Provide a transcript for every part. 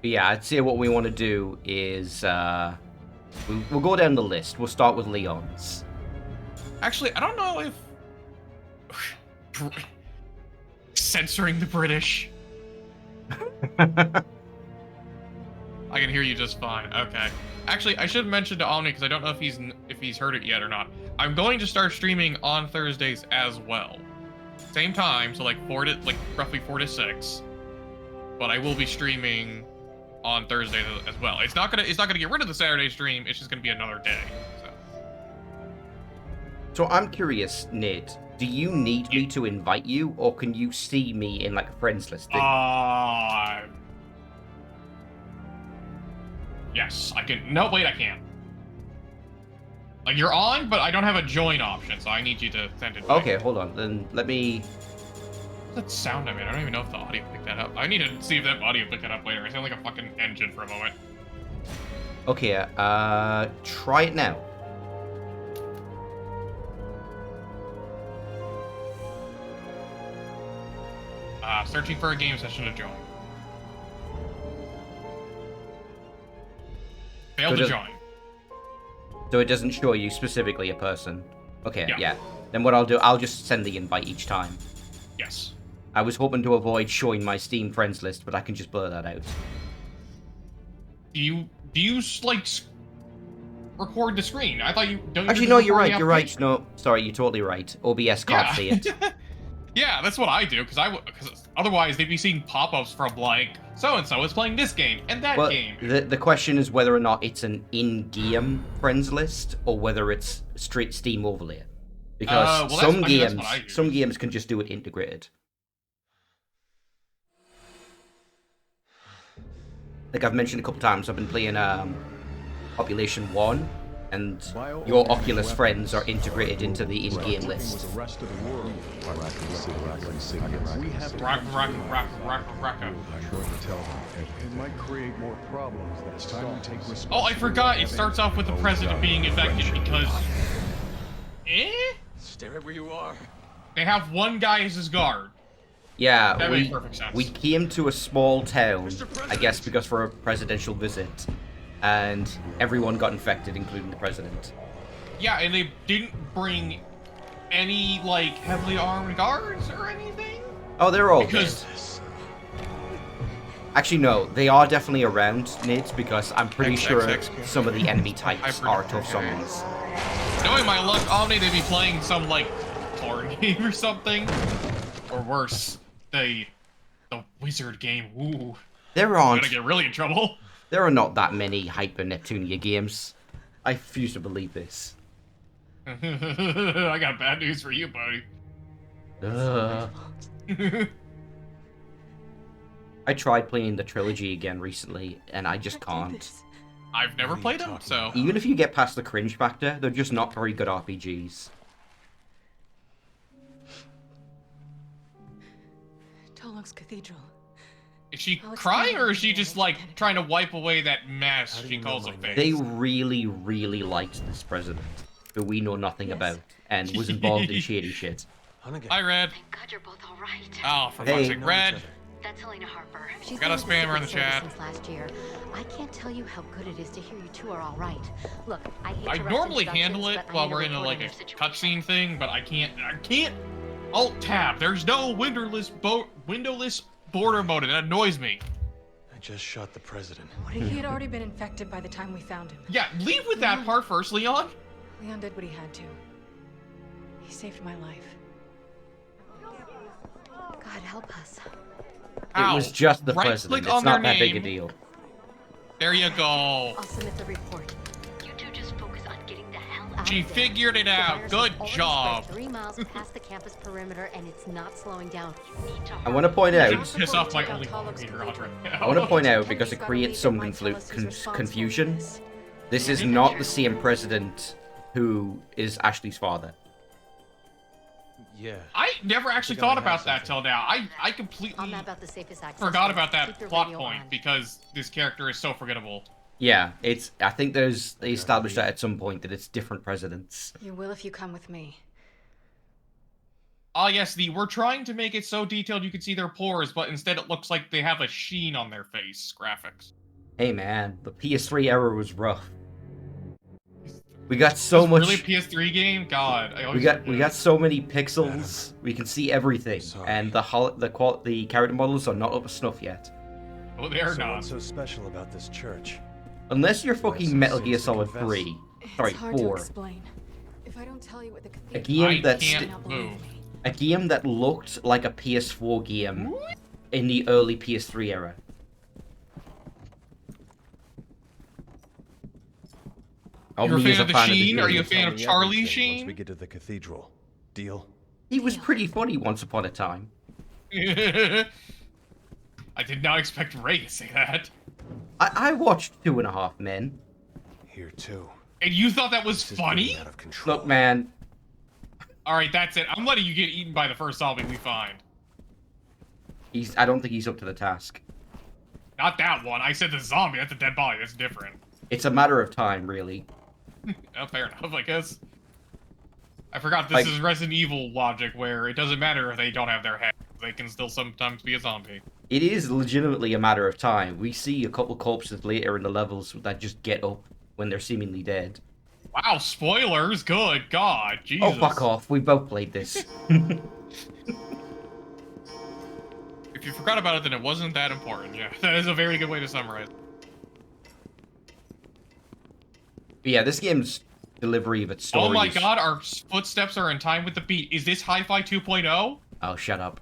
But yeah, I'd say what we want to do is we'll go down the list. We'll start with Leon's. Actually, I don't know if censoring the British. I can hear you just fine. Okay. Actually, I should mention to Omni because I don't know if he's heard it yet or not. I'm going to start streaming on Thursdays as well. Same time, so like roughly 4 to 6. But I will be streaming on Thursdays as well. It's not gonna get rid of the Saturday stream. It's just gonna be another day. So I'm curious, Nate. Do you need me to invite you, or can you see me in like a friends list? Yes, I can. No, wait, I can't. Like, you're on, but I don't have a join option, so I need you to send it. Okay, hold on. Then let me. What's that sound I made? I don't even know if the audio picked that up. I need to see if that audio picked that up later. I sound like a fucking engine for a moment. Okay, try it now. Searching for a game session to join. Failed to join. So it doesn't show you specifically a person. Okay, Yeah. yeah. Then what I'll do, I'll just send the invite each time. Yes. I was hoping to avoid showing my Steam friends list, but I can just blur that out. Do you like record the screen? I thought you don't. Actually, no, you're right. You're right. No, sorry, you're totally right. OBS can't see it. Yeah, that's what I do because otherwise they'd be seeing pop-ups from like so and so is playing this game and that game. The question is whether or not it's an in-game friends list or whether it's straight Steam overlay. Because some games can just do it integrated. Like I've mentioned a couple times, I've been playing Population 1, and your Oculus friends are integrated into the in-game list. Oh, I forgot. It starts off with the president being infected because. Stay right where you are. They have one guy as his guard. Yeah, that makes perfect sense. We came to a small town, I guess because for a presidential visit, and everyone got infected, including the president. Yeah, and they didn't bring any, like, heavily armed guards or anything? Oh, they're all dead. Actually, no, they are definitely around, Nate, because I'm pretty sure some of the enemy types are tough zombies. Knowing my luck, Omni, they'd be playing some, like, porn game or something. Or worse, the wizard game. Ooh. There aren't. I'm gonna get really in trouble. There are not that many Hyper Neptunia games. I refuse to believe this. I got bad news for you, buddy. I tried playing the trilogy again recently, and I just can't. I've never played them, so... Even if you get past the cringe factor, they're just not very good RPGs. Tolong's Cathedral. Is she crying, or is she just, like, trying to wipe away that mess she calls a face? They really, really liked this president, who we know nothing about, and was involved in shady shit. Hi, Red. Thank God you're both all right. Oh, for fuck's sake. Red. That's Helena Harper. She's got a spammer in the chat. Since last year. I can't tell you how good it is to hear you two are all right. Look, I normally handle it while we're in a cutscene thing, but I can't alt tab. There's no windowless border mode, and that annoys me. I just shot the president. He had already been infected by the time we found him. Yeah, leave with that part first, Leon. Leon did what he had to. He saved my life. God help us. It was just the president. It's not that big a deal. There you go. I'll submit the report. You two just focus on getting the hell out. She figured it out. Good job. 3 miles past the campus perimeter, and it's not slowing down. You need to I want to point out. Piss off my only meter right now. I want to point out because it creates some confusion. This is not the same president who is Ashley's father. Yeah. I never actually thought about that till now. I completely forgot about that plot point because this character is so forgettable. Yeah, I think they established that at some point that it's different presidents. You will if you come with me. yes, we're trying to make it so detailed you can see their pores, but instead it looks like they have a sheen on their face graphics. Hey man, the PS3 era was rough. We got so much. Really, PS3 game? God, we got so many pixels. We can see everything, and the character models are not up to snuff yet. Oh, they're so not. What's so special about this church? Unless you're fucking Metal Gear Solid 3. Sorry, It's hard to 4. explain. If I don't tell you what the A cathedral game that can't move. a game that looked like a PS4 game in the early PS3 era. You're a fan of the Sheen? Are you a fan of Charlie Sheen? Once we get to the cathedral. Deal? He was pretty funny once upon a time. I did not expect Ray to say that. I watched 2.5 Men. Here too. And you thought that was funny? Out of control. Look, man. Alright, that's it. I'm letting you get eaten by the first zombie we find. I don't think he's up to the task. Not that one. I said the zombie. That's a dead body. That's different. It's a matter of time, really. Oh, fair enough, I guess. I forgot this is Resident Evil logic, where it doesn't matter if they don't have their head. They can still sometimes be a zombie. It is legitimately a matter of time. We see a couple corpses later in the levels that just get up when they're seemingly dead. Wow, spoilers! Good God, Jesus. Oh, fuck off. We both played this. If you forgot about it, then it wasn't that important. Yeah, that is a very good way to summarize. But yeah, this game's delivery of its story. Oh my God, our footsteps are in time with the beat. Is this Hi-Fi 2.0? Oh, shut up.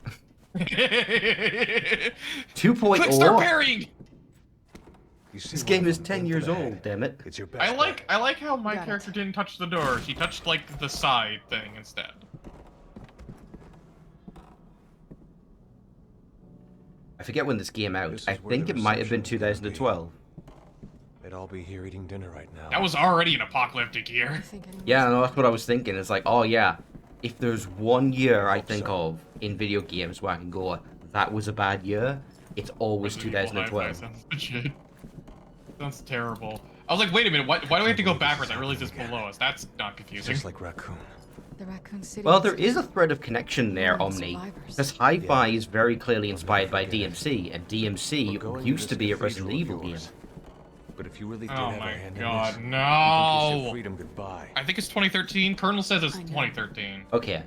2.0? 2.0? Quick, start parrying! This game is 10 years old, damn it. It's your best I like how my Got character it. didn't touch the door. She touched, like, the side thing instead. I forget when this came out. This is I where think the it might have been reception is gonna be. 2012. They'd all be here eating dinner right now. That was already an apocalyptic year. I think I Yeah, no, that's what I was thinking. It's like, oh yeah, if there's one year I think so. of in video games where I can go, that was a bad year, it's always Resident Evil 2012. Hi-Fi sounds legit. Sounds terrible. I was like, wait a minute, why do we have to go backwards? I realize it's below us. That's not confusing. Just like Raccoon. The Raccoon City. Well, there is a thread of connection there, Normal Omni. survivors. Because Hi-Fi is very clearly inspired by DMC, and DMC used to be a Resident Evil game. But if you really did Oh have a my hand God, in this, you can kiss your no! freedom goodbye. I think it's 2013. Colonel says it's I know. 2013. Okay,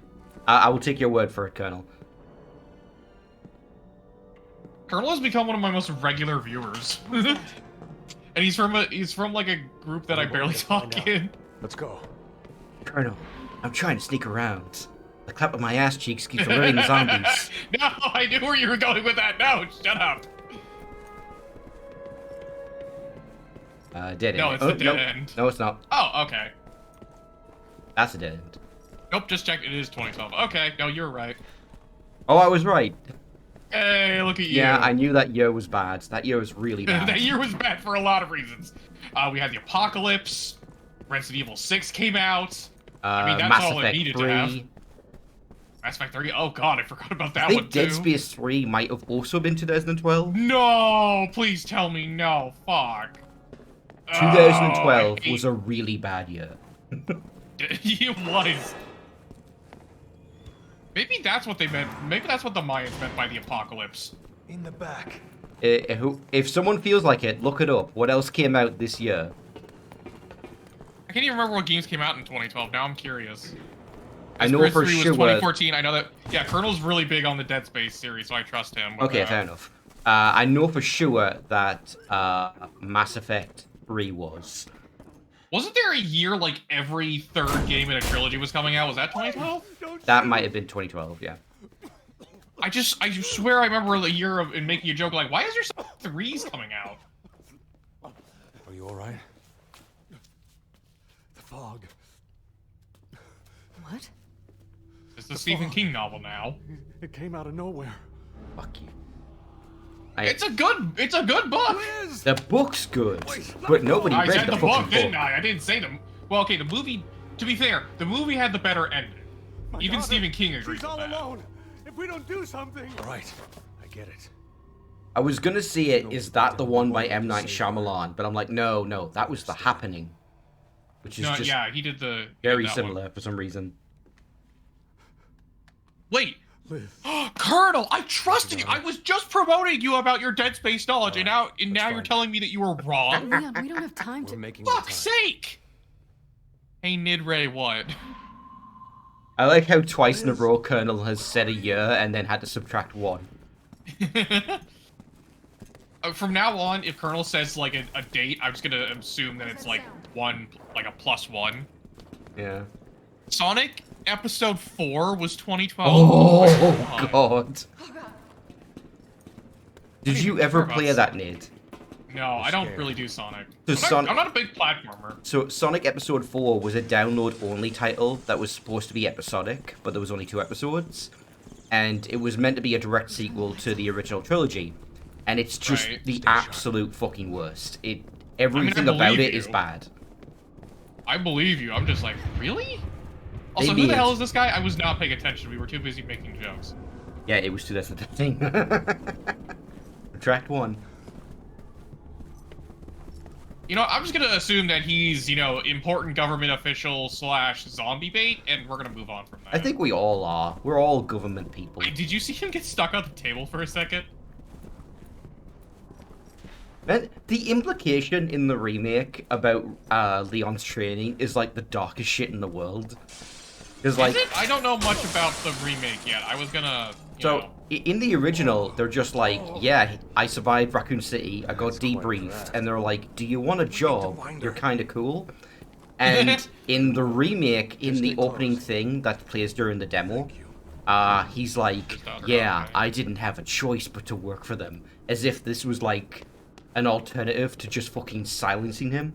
I will take your word for it, Colonel. Colonel has become one of my most regular viewers. And he's from like a group that I barely talk in. Let's go. Colonel, I'm trying to sneak around. The clap of my ass cheeks keeps alerting the zombies. No, I knew where you were going with that. No, shut up. Dead end. No, it's a dead end. No, it's not. Oh, okay. That's a dead end. Nope, just checked. It is 2012. Okay, no, you're right. Oh, I was right. Hey, look at you. Yeah, I knew that year was bad. That year was really bad. That year was bad for a lot of reasons. We had the apocalypse. Resident Evil 6 came out. I mean, that's Mass all it Effect needed 3. to have. Mass Effect 3. Oh God, I forgot about that I think one too. Dead Space 3 might have also been 2012. No, please tell me no. Fuck. 2012 was a really bad year. It was. Maybe that's what they meant. Maybe that's what the Mayans meant by the apocalypse. In the back. If someone feels like it, look it up. What else came out this year? I can't even remember what games came out in 2012. Now I'm curious. I know Spirit for 3 was sure. 2014. I know that. Yeah, Colonel's really big on the Dead Space series, so I trust him. with Okay, that. fair enough. I know for sure that Mass Effect 3 was. Wasn't there a year like every third game in a trilogy was coming out? Was that 2012? That might have been 2012, yeah. I swear I remember the year of and making a joke like, why is there some threes coming out? Are you alright? The fog. What? It's the Stephen King novel now. It came out of nowhere. Fuck you. It's a good book. The book's good, but nobody I read said the the fucking book, didn't I? I didn't say them. Well, okay, the movie. To be fair, the movie had the better ending. Even Stephen King agrees with that. Alone. If we don't do something. Alright, I get it. I was gonna see it. Is that the one by M. Night Shyamalan? But I'm like, no, that was The Happening, which is No, just yeah, he did the very that similar one. for some reason. Wait. Liz. Colonel, I trusted you. I was just promoting you about your Dead Space knowledge, and now you're telling me that you were wrong? Leon, we don't have time We're to... making Fuck's time. sake! Hey, Nidray, what? I like how twice in a row Colonel has said a year and then had to subtract 1. From now on, if Colonel says, like, a date, I'm just gonna assume that it's, like, +1. Yeah. Sonic Episode 4 was 2012. Oh, God. Did you ever about play that, Nid? No, I don't really do Sonic. So I'm not a big platformer. So Sonic Episode 4 was a download-only title that was supposed to be episodic, but there was only 2 episodes. And it was meant to be a direct sequel to the original trilogy. And it's just the absolute fucking worst. Everything about it is bad. I believe you. I'm just like, really? Also, who the hell is this guy? I was not paying attention. We were too busy making jokes. Yeah, it was 2015. Retract 1. You know, I'm just gonna assume that he's, important government official / zombie bait, and we're gonna move on from that. I think we all are. We're all government people. Wait, did you see him get stuck on the table for a second? Man, the implication in the remake about Leon's training is like the darkest shit in the world. Is it? I don't know much about the remake yet. I was gonna. In the original, they're just like, yeah, I survived Raccoon City, I got debriefed, and they're like, do you want a job? You're kind of cool. And in the remake, in the opening thing that plays during the demo, he's like, yeah, I didn't have a choice but to work for them. As if this was like an alternative to just fucking silencing him.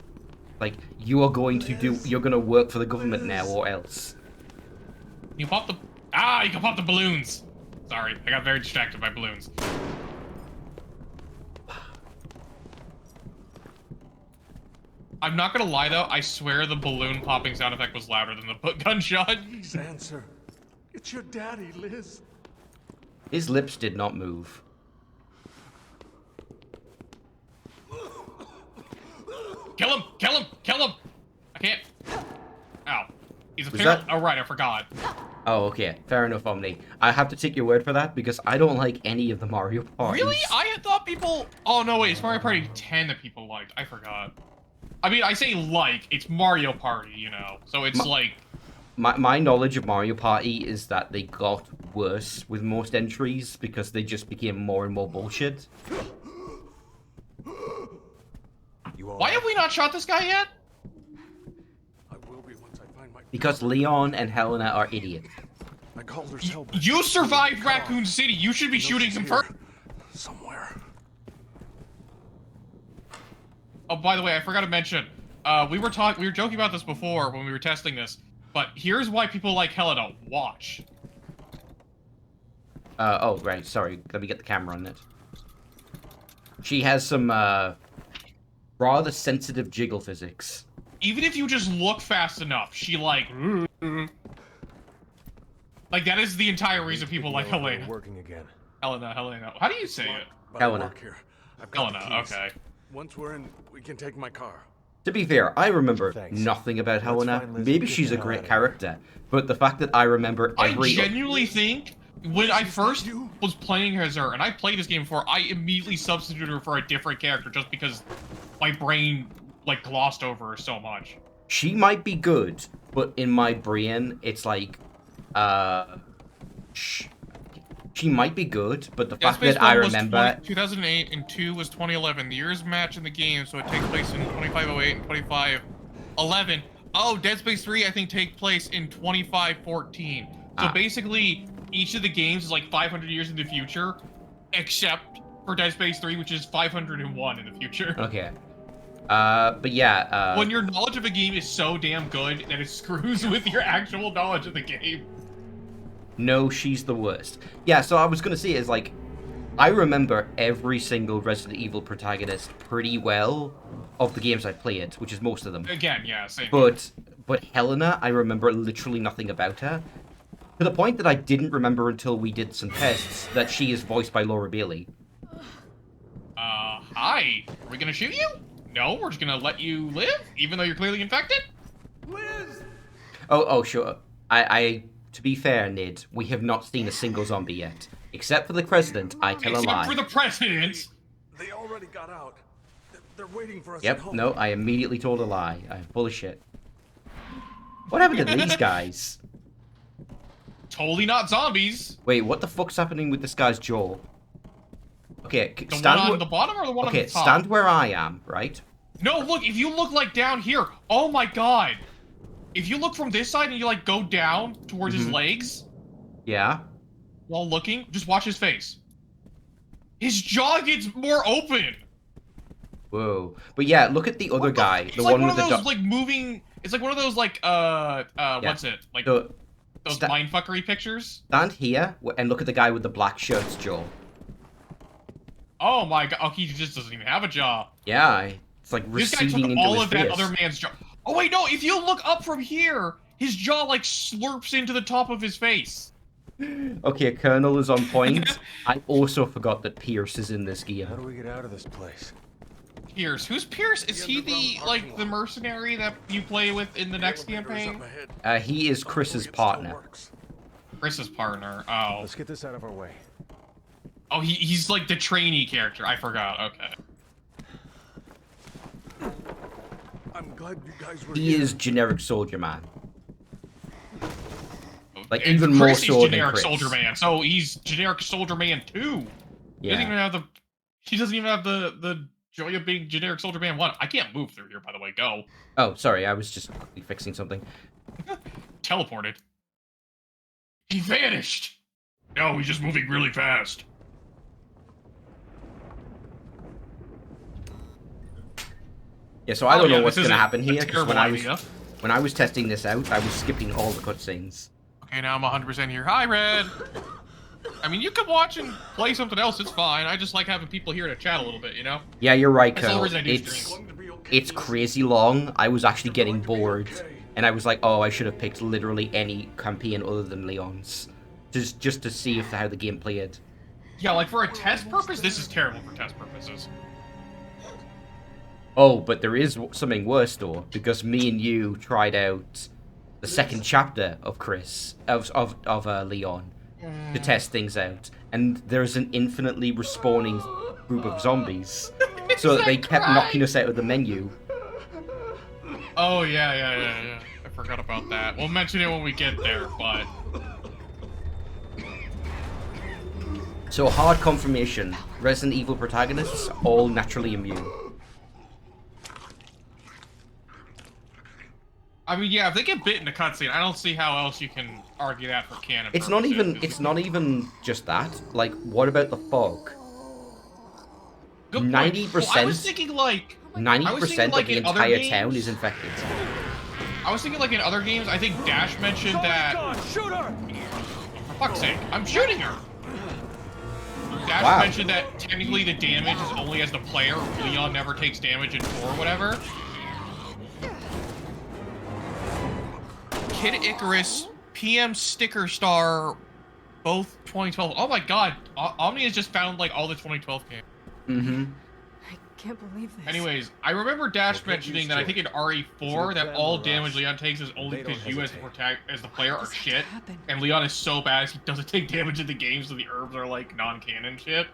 Like, you're gonna work for the government now or else. You can pop the balloons! Sorry, I got very distracted by balloons. I'm not gonna lie though, I swear the balloon popping sound effect was louder than the gunshot. Please answer. It's your daddy, Liz. His lips did not move. Kill him! Kill him! Kill him! I can't. Ow. He's a Was feral. that- Oh, right, I forgot. Oh, okay. Fair enough, Omni. I have to take your word for that because I don't like any of the Mario parties. Really? I had thought people. Oh, no, wait. It's Mario Party 10 that people liked. I forgot. I mean, I say like. It's Mario Party, So it's like. My knowledge of Mario Party is that they got worse with most entries because they just became more and more bullshit. Why have we not shot this guy yet? I will be once I find my. Because Leon and Helena are idiots. My Calder's help. You survived Raccoon City. You should be shooting him first. Somewhere. Oh, by the way, I forgot to mention. We were joking about this before when we were testing this, but here's why people like Helena. Watch. Oh, right. Sorry. Let me get the camera on it. She has some, rather sensitive jiggle physics. Even if you just look fast enough, she like that is the entire reason people like Helena. Working again. Helena. How do you say it? Helena. I've got the Helena, keys. okay. Once we're in, we can take my car. To be fair, I remember Thanks. nothing about Let's Helena. find Liz Maybe and get she's the a hell great out of character, but the fact that I remember every... I genuinely think when I first was playing as her, and I played this game before, I immediately substituted her for a different character just because my brain like glossed over her so much. She might be good, but in my brain, it's like, she might be good, but the fact that I remember... 2008 and 2 was 2011. The years match in the game, so it takes place in 2508 and 2511. Oh, Dead Space 3, I think, take place in 2514. So basically, each of the games is like 500 years in the future, except for Dead Space 3, which is 501 in the future. Okay. But yeah, when your knowledge of a game is so damn good that it screws with your actual knowledge of the game. No, she's the worst. Yeah, so I was gonna say is like, I remember every single Resident Evil protagonist pretty well of the games I played, which is most of them. Again, yeah, same. But Helena, I remember literally nothing about her. To the point that I didn't remember until we did some tests that she is voiced by Laura Bailey. Hi. Are we gonna shoot you? No, we're just gonna let you live, even though you're clearly infected? Liz! Oh, sure. I to be fair, Nid, we have not seen a single zombie yet. Except for the president, I tell a Except lie. for the president. They already got out. They're waiting for us at Yep, home. no, I immediately told a lie. I'm full of shit. What happened to these guys? Totally not zombies. Wait, what the fuck's happening with this guy's jaw? Okay, The one on the bottom or the one on okay, the top? stand where I am, right? No, look, if you look like down here, oh my god. If you look from this side and you like go down towards his legs Yeah. while looking, just watch his face. His jaw gets more open. Whoa. But yeah, look at the other guy. It's The like one one with of the those like moving. It's like one of those like what's it? Like So, those sta- mindfuckery pictures. stand here and look at the guy with the black shirt's jaw. Oh my god! Oh, he just doesn't even have a jaw. Yeah, it's like This guy receding took into all his of that face. other man's jaw. Oh wait, no! If you look up from here, his jaw like slurps into the top of his face. Okay, Colonel is on point. I also forgot that Pierce is in this How game. do we get out of this place? Pierce, who's Pierce? Is he the like the mercenary that you play with in the next Elevator's campaign? up ahead. He is Hopefully Chris's it still partner. works. Chris's partner. Oh, Let's get this out of our way. oh, he's like the trainee character. I forgot. Okay. I'm glad you guys were He here. is generic soldier man. Like, And even more Chris is so than generic Chris. Soldier Man, so he's generic Soldier Man 2. He doesn't even Yeah. have the. He doesn't even have the joy of being generic Soldier Man 1. I can't move through here, by the way. Go. Oh, sorry, I was just quickly fixing something. Teleported. He vanished. No, he's just moving really fast. Yeah, so I don't know what's this gonna is happen a here because terrible idea. when I was testing this out, I was skipping all the cutscenes. Okay, now I'm 100% here. Hi, Red. I mean, you could watch and play something else. It's fine. I just like having people here to chat a little bit, you know? Yeah, you're right, That's the Colonel. reason I do It's streams. Going to be okay. it's crazy long. I was actually getting bored, and I was like, oh, I should have picked literally any campaign other than Leon's, just to see if how the game played. Yeah, like for a test purpose, this is terrible for test purposes. Oh, but there is something worse though, because me and you tried out the second chapter of Leon to test things out, and there's an infinitely respawning group of zombies, so that they kept knocking us out of the menu. Oh, yeah. I forgot about that. We'll mention it when we get there, but... So hard confirmation: Resident Evil protagonists all naturally immune. I mean, yeah, if they get bit in a cutscene, I don't see how else you can argue that for canon It's not purposes. even just that. Like, what about the fog? Good point. 90%. Well, I was thinking like... 90% like, of the in other entire games- town is infected. I was thinking like in other games, I think Dash mentioned that... Shoot her! For fuck's sake, I'm shooting her! Dash Wow. mentioned that technically the damage is only as the player. Leon never takes damage in 4 or whatever. Kid Icarus, PM Sticker Star, both 2012. Oh my god, Omni has just found like all the 2012 games. Mm-hmm. I can't believe this. Anyways, I remember Dash get mentioning used that to I think in it. RE4 It's a that all family damage rush. Leon takes is only They don't because you as hesitate. as the player are Does that shit, happen? and Leon is so bad he doesn't take damage in the game, so the herbs are like non-canon shit.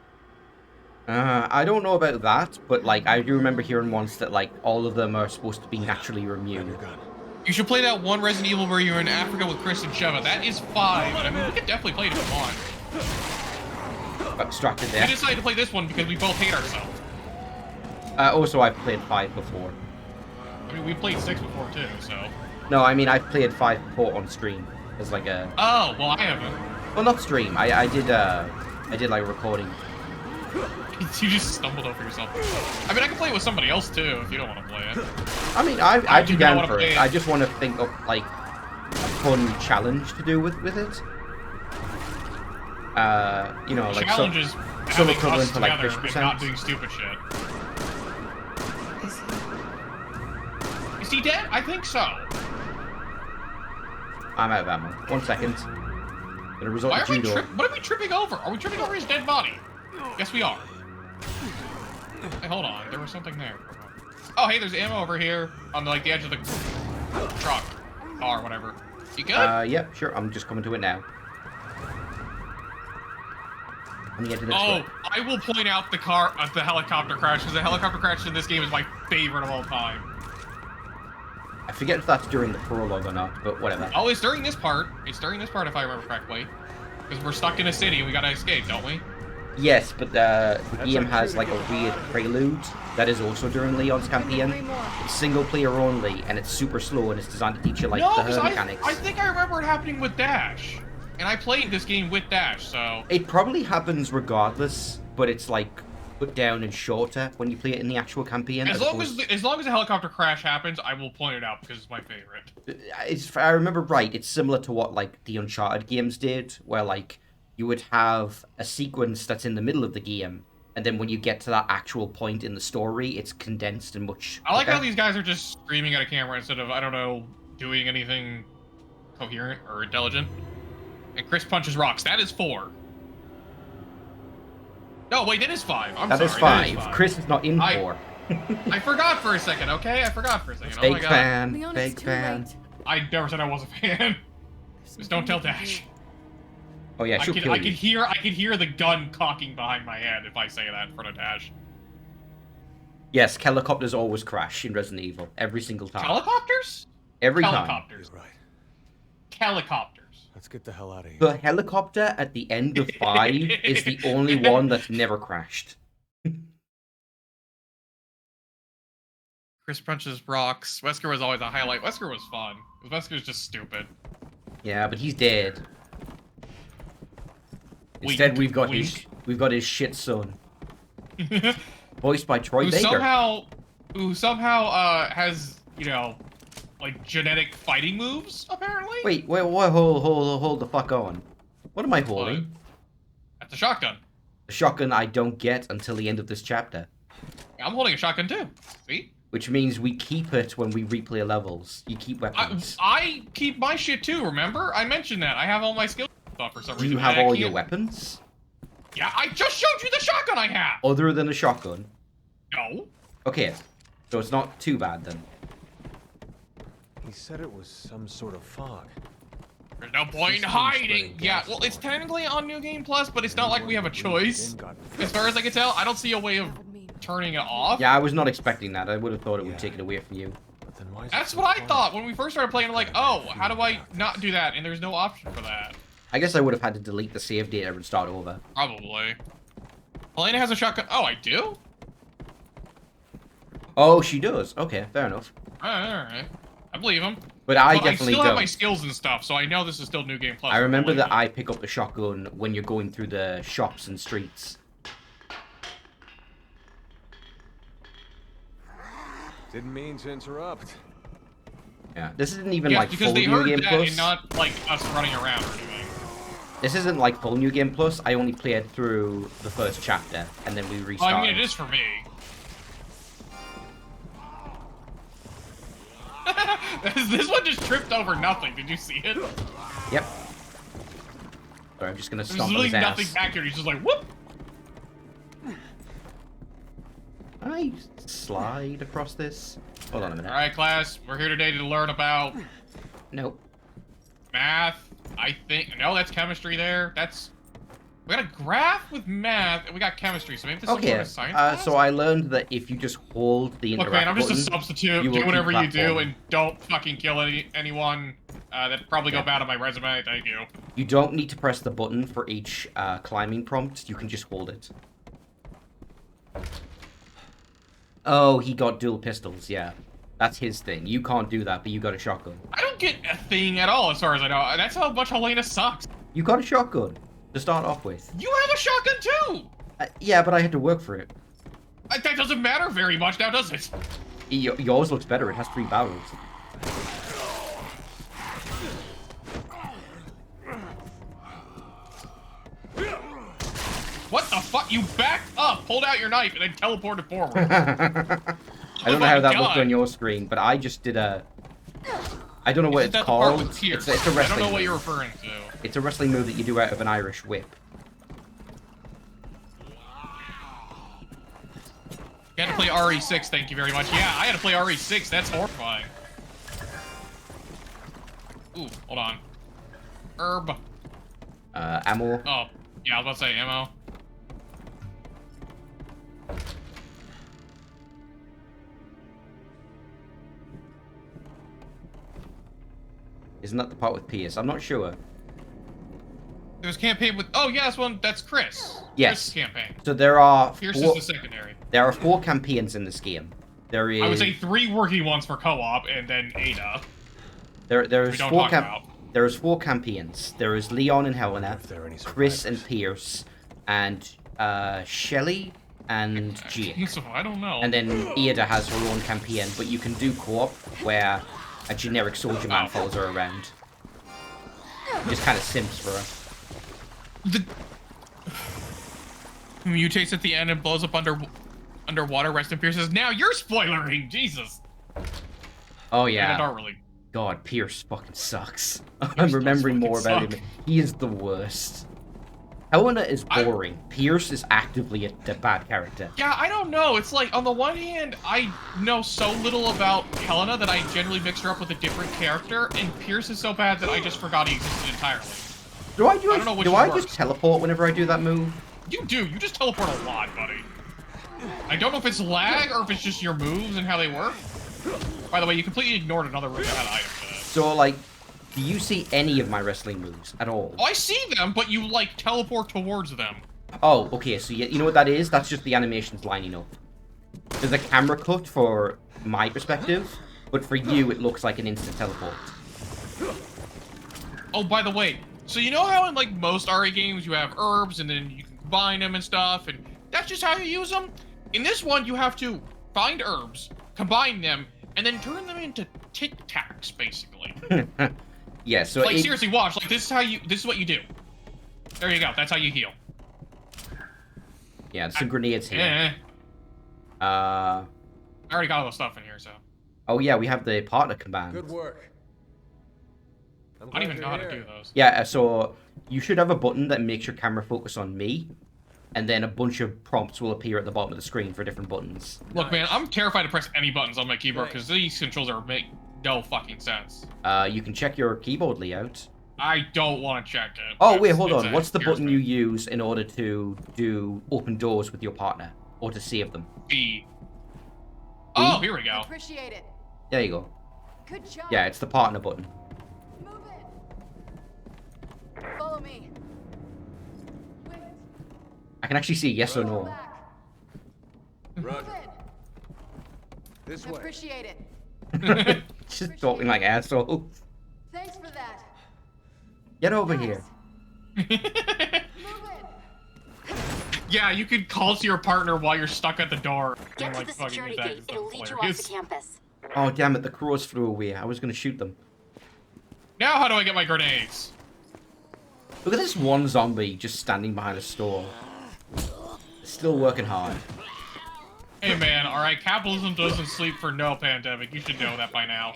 I don't know about that, but like I do remember hearing once that like all of them are supposed to be naturally immune. You should play that one Resident Evil where you're in Africa with Chris and Sheva. That is fine. I mean, we could definitely play it if you want. Got distracted We there. decided to play this one because we both hate ourselves. Also, I've played 5 before. I mean, we played 6 before too, so. No, I mean I've played 5 before on stream as like a Oh, well, I haven't. well, not stream. I did like recording. You just stumbled over yourself. I mean, I can play it with somebody else too if you don't want to play it. I mean I'd do be not down wanna for play it. it. I just want to think of like a fun challenge to do with it. You know, like Challenge is some having equivalent us to like together Fish and not Percent. doing stupid shit. Is he? Is he dead? I think so. I'm out of ammo. 1 second. Gonna resort Why to are we judo. what are we tripping over? Are we tripping over his dead body? Yes, we are. Hey, hold on. There was something there. Oh, hey, there's ammo over here on like the edge of the truck, car, whatever. You good? Yep, sure. I'm just coming to it now. Let me get to this Oh, one. I will point out the helicopter crash, because the helicopter crash in this game is my favorite of all time. I forget if that's during the prologue or not, but whatever. Oh, it's during this part. It's during this part, if I remember correctly. Because we're stuck in a city and we gotta escape, don't we? Yes, but the game has like a weird prelude that is also during Leon's campaign. It's single player only, and it's super slow, and it's designed to teach you like No, the 'cause her mechanics. I think I remember it happening with Dash. And I played this game with Dash, so... It probably happens regardless, but it's like put down and shorter when you play it in the actual campaign. As long as the helicopter crash happens, I will point it out because it's my favorite. If I remember right, it's similar to what like the Uncharted games did, where like you would have a sequence that's in the middle of the game, and then when you get to that actual point in the story, it's condensed and much. I like how quicker. these guys are just screaming at a camera instead of, I don't know, doing anything coherent or intelligent. And Chris punches rocks. That is 4. No, wait, that is 5. I'm That sorry. is 5. Chris is not in I- 4. I forgot for a second, okay? I forgot for a second. Oh my Fake god. fan. Leon, Fake it's too fan. late. I never said I was a fan. Just don't tell Dash. Oh yeah, she'll kill I you. could hear the gun cocking behind my head if I say that in front of Dash. Yes, helicopters always crash in Resident Evil every single time. Helicopters? Every time. Helicopters. You're right. Helicopters. Let's get the hell out of here. The helicopter at the end of 5 is the only one that's never crashed. Chris punches rocks. Wesker was always a highlight. Wesker was fun. Wesker's just stupid. Yeah, but he's dead. Instead, we've got his shit son, voiced by Troy who Baker. somehow has, you know, like genetic fighting moves, apparently? Wait, hold the fuck on. What am I holding? That's a shotgun. A shotgun I don't get until the end of this chapter. I'm holding a shotgun too. See? Which means we keep it when we replay levels. You keep weapons. I keep my shit too, remember? I mentioned that. I have all my skills stuff for some Do reason. you have and I all your can't- weapons? Yeah, I just showed you the shotgun I have! Other than a shotgun? No. Okay, so it's not too bad then. He said it was some sort of fog. There's no point in System hiding. spreading Yeah, gas well, it's everywhere. technically on New Game Plus, but it's not like we have a Anyone choice. within got As far as I can tell, I don't see a way of That would mean turning it off. Yeah, I was not expecting that. I would have thought it would Yeah. take it away from you. But then why is it That's so what I quiet? thought when we first started playing. I'm like, oh, how do I not do that? And there's no option for that. I guess I would have had to delete the save data and start over. Probably. Helena has a shotgun. Oh, I do? Oh, she does. Okay, fair enough. Alright. I believe him. But I Well, definitely I still have my don't. skills and stuff, so I know this is still New Game Plus. I remember that believe I pick up the shotgun when you're going through the shops and streets. Didn't mean to interrupt. Yeah, this isn't even Yes, like because full they New heard Game that Plus. and not like us running around or anything. This isn't like full New Game Plus. I only played through the first chapter and then we Well, restarted. I mean, it is for me. This one just tripped over nothing. Did you see it? Yep. Sorry, I'm just gonna There's stomp on literally his nothing ass. back here. He's just like, whoop. I slide across this. Hold on a minute. All right, class. We're here today to learn about Nope. math. I think no, that's chemistry. There. That's we got a graph with math, and we got chemistry. So maybe this is some Okay. sort of science class? So I learned that if you just hold the Look, interact man, I'm just a button, substitute. you will Do whatever keep you do, platforming. and don't fucking kill anyone. That'd probably Yeah. go bad on my resume. Thank you. you don't need to press the button for each climbing prompt. You can just hold it. Oh, he got dual pistols. Yeah, that's his thing. You can't do that, but you got a shotgun. I don't get a thing at all, as far as I know. That's how much Helena sucks. You got a shotgun to start off with. You have a shotgun too. Yeah, but I had to work for it. That doesn't matter very much now, does it? Yours looks better. It has 3 barrels. What the fuck? You backed up, pulled out your knife, and then teleported forward. I don't know how that looked God. on your screen, but I just did a. I don't know what Isn't it's that the part called. with tears? It's a I wrestling. don't know what you're move. referring to. It's a wrestling move that you do out of an Irish whip. You had to play RE6, thank you very much. Yeah, I had to play RE6, that's horrifying. Ooh, Ooh, hold on. Herb. Ammo. Oh, yeah, I was about to say ammo. Isn't that the part with Pierce? I'm not sure. There's campaign with. Oh, yeah, that's Chris. Yes. Chris' campaign. So there are Pierce four, is the secondary. there are 4 campaigns in this game. There is. I would say 3 working ones for co-op, and then Ada. There We is don't 4 talk about. There is 4 campaigns. There is Leon and Helena, If there are any Chris and survivors. Pierce, and Shelly and Jake. So I don't know. And then Ada has her own campaign, but you can do co-op where a generic soldier man follows her around. Just kind of simps for her. The mutates at the end and blows up underwater. Rest in Pierce says, now you're spoilering, Jesus. Oh Yeah, yeah. don't really. God, Pierce fucking sucks. I'm does remembering more fucking about suck. him. He is the worst. Helena is boring. Pierce is actively a bad character. Yeah, I don't know. It's like, on the one hand, I know so little about Helena that I generally mix her up with a different character, and Pierce is so bad that I just forgot he existed entirely. Do I, I don't know which do is I worse. just teleport whenever I do that move? You do. You just teleport a lot, buddy. I don't know if it's lag or if it's just your moves and how they work. By the way, you completely ignored another room that had items in it. So, like, do you see any of my wrestling moves at all? Oh, I see them, but you, like, teleport towards them. Oh, okay, so you know what that is? That's just the animations lining up. There's a camera cut for my perspective, but for you, it looks like an instant teleport. Oh, by the way, so you know how in, like, most RE games you have herbs and then you can combine them and stuff, and that's just how you use them? In this one, you have to find herbs, combine them, and then turn them into Tic Tacs, basically. Yeah, so Like, seriously, watch. Like, this is what you do. There you go. That's how you heal. Yeah, some grenades here. Eh. Uh, I already got all the stuff in here, so. oh yeah, we have the partner command. Good work. I'm I glad don't even you're know how to here. do those. Yeah, so you should have a button that makes your camera focus on me, and then a bunch of prompts will appear at the bottom of the screen for different buttons. Look, man, I'm terrified to press any buttons on my keyboard because these controls make no fucking sense. You can check your keyboard layout. I don't want to check it. Oh, wait, hold It's on. a What's the button you embarrassment. use in order to do open doors with your partner? Or to save them? B. Oh, here we go. Appreciate it. There you go. Good job. Yeah, it's the partner button. Move it. Follow me. Wait. I can actually see yes or Fall no. back. Roger. Move it. This way. Appreciate it. Just talking like assholes. Thanks for that. Get over Nice. here. Move it. Yeah, you could call to your partner while you're stuck at the door. Get and, to like, the fucking security attack gate. and It'll stuff. lead you off Hilarious. the campus. Oh, damn it. The crows flew away. I was going to shoot them. Now how do I get my grenades? Look at this one zombie just standing behind a store. Still working hard. Hey man, alright, capitalism doesn't sleep for no pandemic. You should know that by now.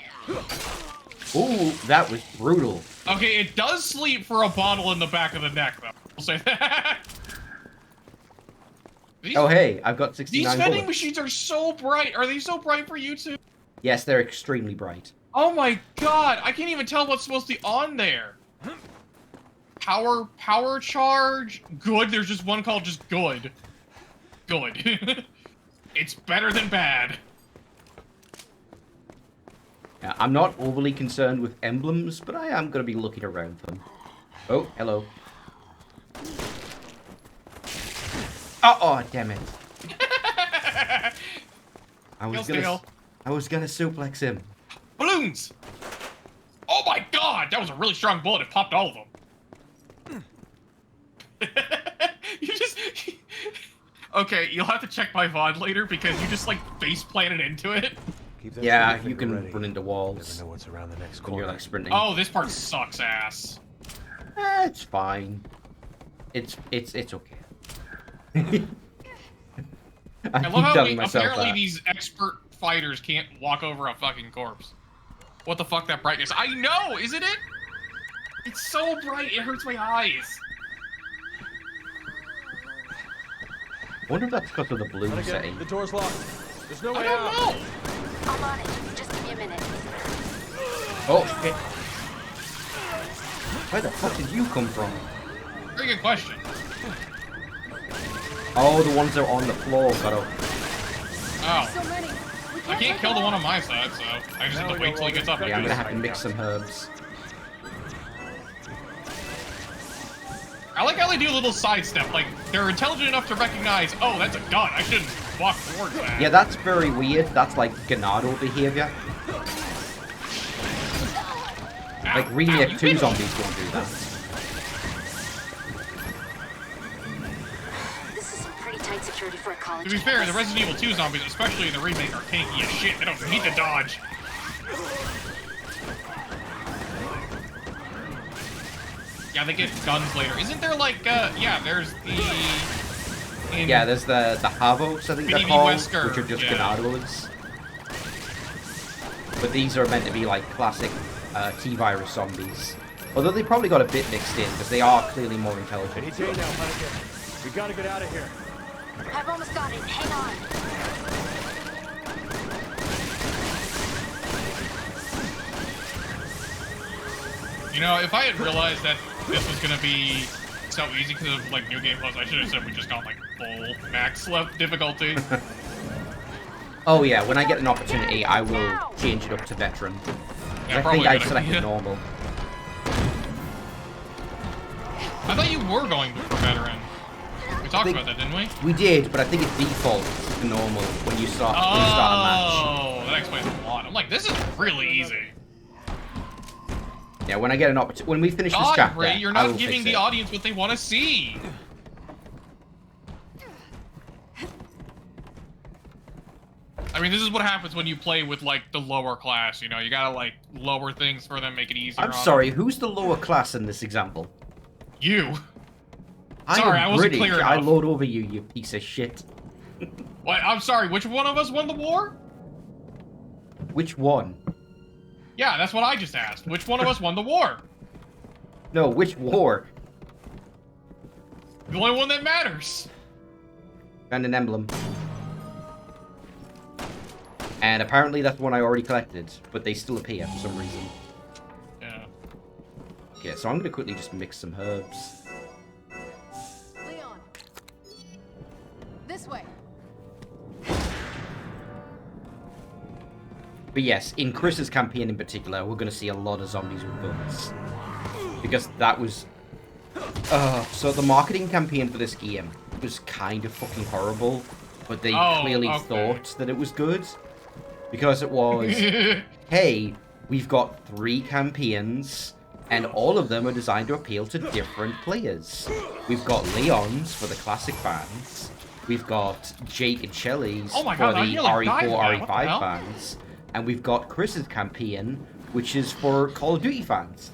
Ooh, that was brutal. Okay, it does sleep for a bottle in the back of the neck, though. I'll say that. These, Oh, hey, I've got these 69 vending bullets. machines are so bright. Are they so bright for you too? Yes, they're extremely bright. Oh my god, I can't even tell what's supposed to be on there. Power charge, good. There's just one called just good. Good. It's better than bad. Yeah, I'm not overly concerned with emblems, but I am going to be looking around them. Oh, hello. Oh, damn it. I was Kill gonna suplex him. Balloons! Oh my god, that was a really strong bullet. It popped all of them. You just... Okay, you'll have to check my VOD later because you just, like, face planted into it. Keep that Yeah, trigger you finger can ready. run into Never walls know what's around the next when you're corner. like sprinting. Oh, this part sucks ass. It's fine. It's okay. I I keep love how telling myself apparently that. these expert fighters can't walk over a fucking corpse. What the fuck, that brightness? I know, isn't it? It's so bright, it hurts my eyes. I wonder if that's because of the blue Not setting. again. The door's locked. There's no I way don't out. know. I'm on it. Just give me a minute. Oh, shit. Where the fuck did you come from? Very good question. Oh, the ones that are on the floor. Gotta. Oh. So many. We I can't kill the one on my side, so I just have to wait till he gets up. Yeah, I'm gonna have to mix some herbs. I like how they do a little sidestep. Like, they're intelligent enough to recognize, oh, that's a gun. I shouldn't walk towards that. Yeah, that's very weird. That's like Ganado behavior. Ow, Like ow, Remake you 2 bitch. zombies don't do that. This is some pretty tight security for a college To be fair, the campus. Resident Evil 2 zombies, especially in the remake, are tanky as shit. They don't need to dodge. Yeah, they get guns later. Isn't there like, yeah, there's the... Yeah, there's the Havos, I think they're BDB called, Wesker, which are just yeah. Ganados. But these are meant to be like classic T-virus zombies. Although they probably got a bit mixed in, because they are clearly more intelligent. Hey, Jay, now, Hunnigan. We gotta get out of here. I've almost got it. Hang on. You know, if I had realized that this was gonna be so easy because of like New Game Plus, I should have said we just got like full max left difficulty. Oh yeah, when I get an opportunity, I will change it up to veteran. Yeah, I probably think I a good selected idea. normal. I thought you were going for veteran. We talked think- about that, didn't we? We did, but I think it defaults to normal when you start a match. Oh, that explains a lot. I'm like, this is really easy. Yeah, when I get an opportunity, when we finish this God, chapter, Ray, you're I will not giving fix the it. audience what they want to see. I mean, this is what happens when you play with, like, the lower class, you know? You gotta, like, lower things for them, make it easier I'm on sorry, who's the lower class in this example? them. You. I Sorry, am I wasn't British. clear I enough. load over you, you piece of shit. What? I'm sorry, which one of us won the war? Which one? Yeah, that's what I just asked. Which one of us won the war? No, which war? The only one that matters. And an emblem. And apparently that's one I already collected, but they still appear for some reason. Yeah. Okay, so I'm gonna quickly just mix some herbs. Leon. This way. But yes, in Chris's campaign in particular, we're gonna see a lot of zombies with guns. Because that was... so the marketing campaign for this game was kind of fucking horrible, but they clearly thought that it was good. Because it was, hey, we've got 3 campaigns, and all of them are designed to appeal to different players. We've got Leon's for the classic fans. We've got Jake and Shelley's Oh my for God, the I nearly died RE4, there. What the RE5 hell? fans. And we've got Chris's campaign, which is for Call of Duty fans.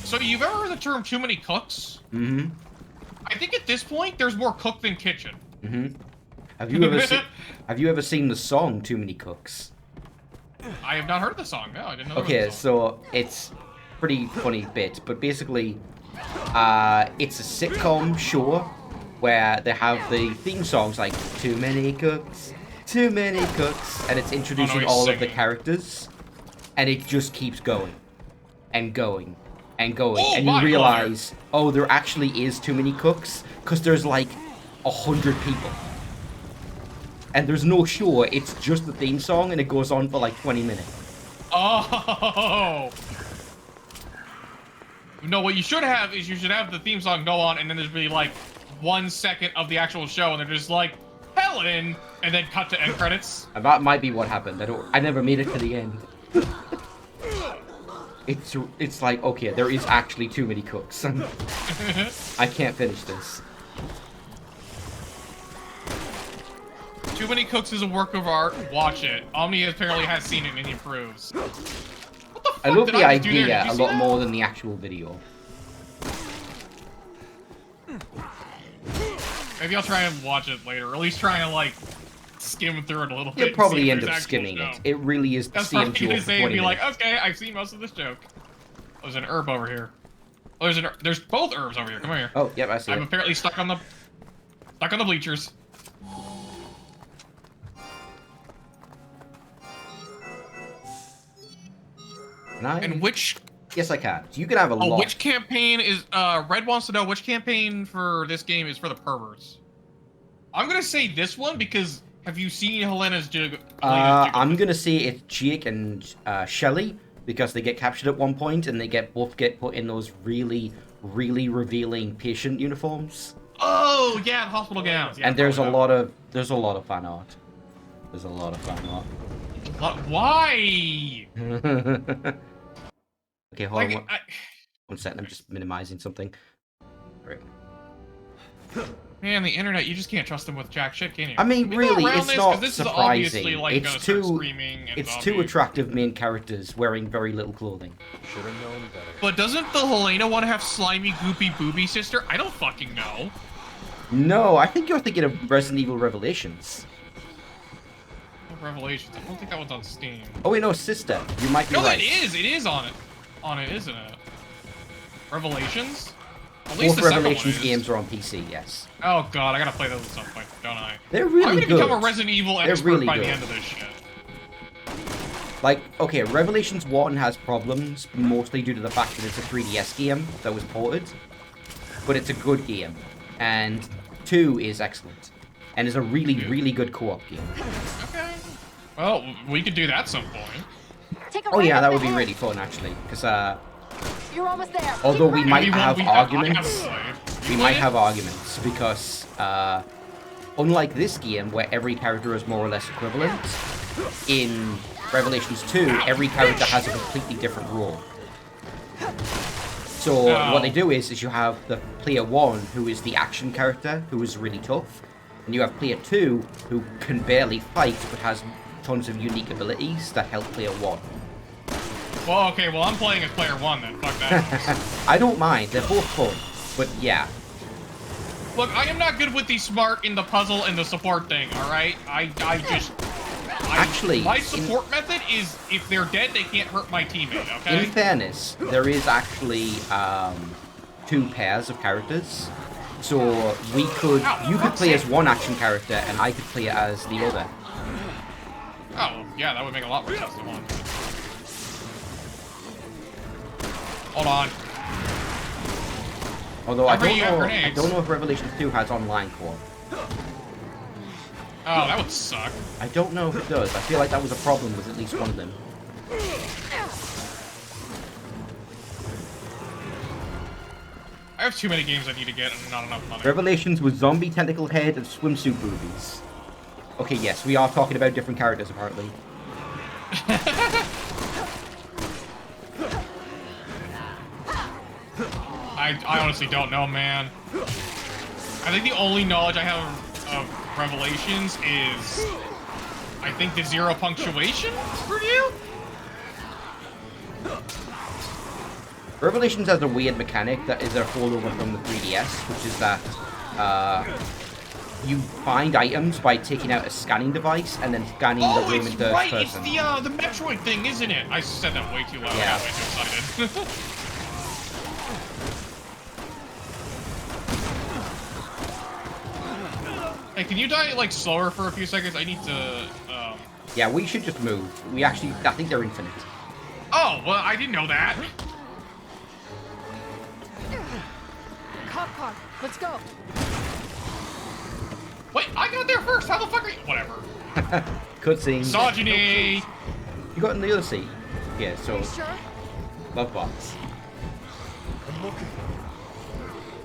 So you've ever heard the term too many cooks? Mm-hmm. I think at this point, there's more cook than kitchen. Mm-hmm. Have you ever seen the song Too Many Cooks? I have not heard the song. No, I didn't know there was Okay, a song. so it's pretty funny bit, but basically, it's a sitcom show where they have the theme songs like Too Many Cooks, Too Many Cooks, and it's introducing he's all of the singing. characters, and it just keeps going, and going, and going, Oh and you my God. realize, oh, there actually is too many cooks, because there's like 100 people. And there's no show, it's just the theme song, and it goes on for like 20 minutes. Oh! No, what you should have is you should have the theme song go on, and then there's be like 1 second of the actual show, and they're just like, Helen! And then cut to end credits. And that might be what happened. I never made it to the end. It's like, okay, there is actually too many cooks. I can't finish this. Too Many Cooks is a work of art. Watch it. Omni apparently has seen it and he approves. What the fuck I love did the I just do there? idea Did you a see lot that? more than the actual video. Maybe I'll try and watch it later, or at least try and like skim through it a little bit. You'll and probably see if end there's up actual skimming show. it. It really is the That's same probably joke gonna for say and 20 be like, minutes. okay, I've seen most of this joke. Oh, there's an herb over here. Oh, there's both herbs over here. Come here. Oh, yep, I see I'm it. apparently stuck on the bleachers. Can I? And which Yes, I can. So you can have a lot. which campaign is Red wants to know which campaign for this game is for the perverts. I'm gonna say this one because have you seen Helena's Jig? I'm gonna say it's Jake and Shelly because they get captured at one point and they both get put in those really revealing patient uniforms. Oh yeah, the hospital gowns. Yeah, And there's a probably lot of fan art. There's a lot of fan art. Why? Okay, hold Like, on. One second, I'm just minimizing something. Right. Man, the internet, you just can't trust them with jack shit, can you? I mean, Can we go really, around it's this? 'Cause not this is obviously, surprising. like, It's gonna start two, screaming and it's two zombies. attractive main characters wearing very little clothing. Should have known better. But doesn't the Helena one have slimy, goopy, booby sister? I don't fucking know. No, I think you're thinking of Resident Evil Revelations. Revelations. I don't think that one's on Steam. Oh wait, no, sister. You might be No, right. it is. It is on it. On it, isn't it? Revelations? At least Both the second Revelations one is. games are on PC, yes. Oh god, I gotta play those at some point, don't I? They're I'm really gonna good. become a Resident Evil They're expert really by good. the end of this shit. Like, okay, Revelations 1 has problems, mostly due to the fact that it's a 3DS game that was ported. But it's a good game. And 2 is excellent. And is a really good co-op game. Okay. Well, we could do that some point. Take a Oh right yeah, up that would be ahead. really fun, actually. Because, You're almost there. although Keep we running. might Maybe one have we arguments, we You might play have arguments, because, unlike this game, where every character is more or less equivalent, in Revelations 2, every character has a completely different role. So what they do is you have the player 1, who is the action character, who is really tough, and you have player 2, who can barely fight, but has tons of unique abilities that help player 1. Well, okay, well, I'm playing as player 1 then. Fuck that. I don't mind, they're both fun, but yeah. Look, I am not good with the smart in the puzzle and the support thing, alright? Actually, my support method is if they're dead, they can't hurt my teammate, okay? In fairness, there is actually 2 pairs of characters. So you could play as one action character and I could play as the other. Oh, yeah, that would make a lot more sense than one. Hold on. Although I Remember you have don't grenades. know if Revelations 2 has online co-op. Oh, that would suck. I don't know if it does. I feel like that was a problem with at least one of them. I have too many games I need to get and not enough money. Revelations with zombie tentacle head and swimsuit boobies. Okay, yes, we are talking about different characters apparently. I honestly don't know, man. I think the only knowledge I have of Revelations is, I think, the zero punctuation review? Revelations has a weird mechanic that is a holdover from the 3DS, which is that you find items by taking out a scanning device and then scanning the room in third right! person. It's the Metroid thing, isn't it? I said that way too loud. Yeah. I got way too excited. Hey, can you die, like, slower for a few seconds? I need to, Yeah, we should just move. We actually, I think they're infinite. Oh, well, I didn't know that. Cop car. Let's go. Wait, I got there first. How the fuck are you? Whatever. Cutscene. Misogyny. You got in the other seat. Yeah, so You sure? love box. I'm looking.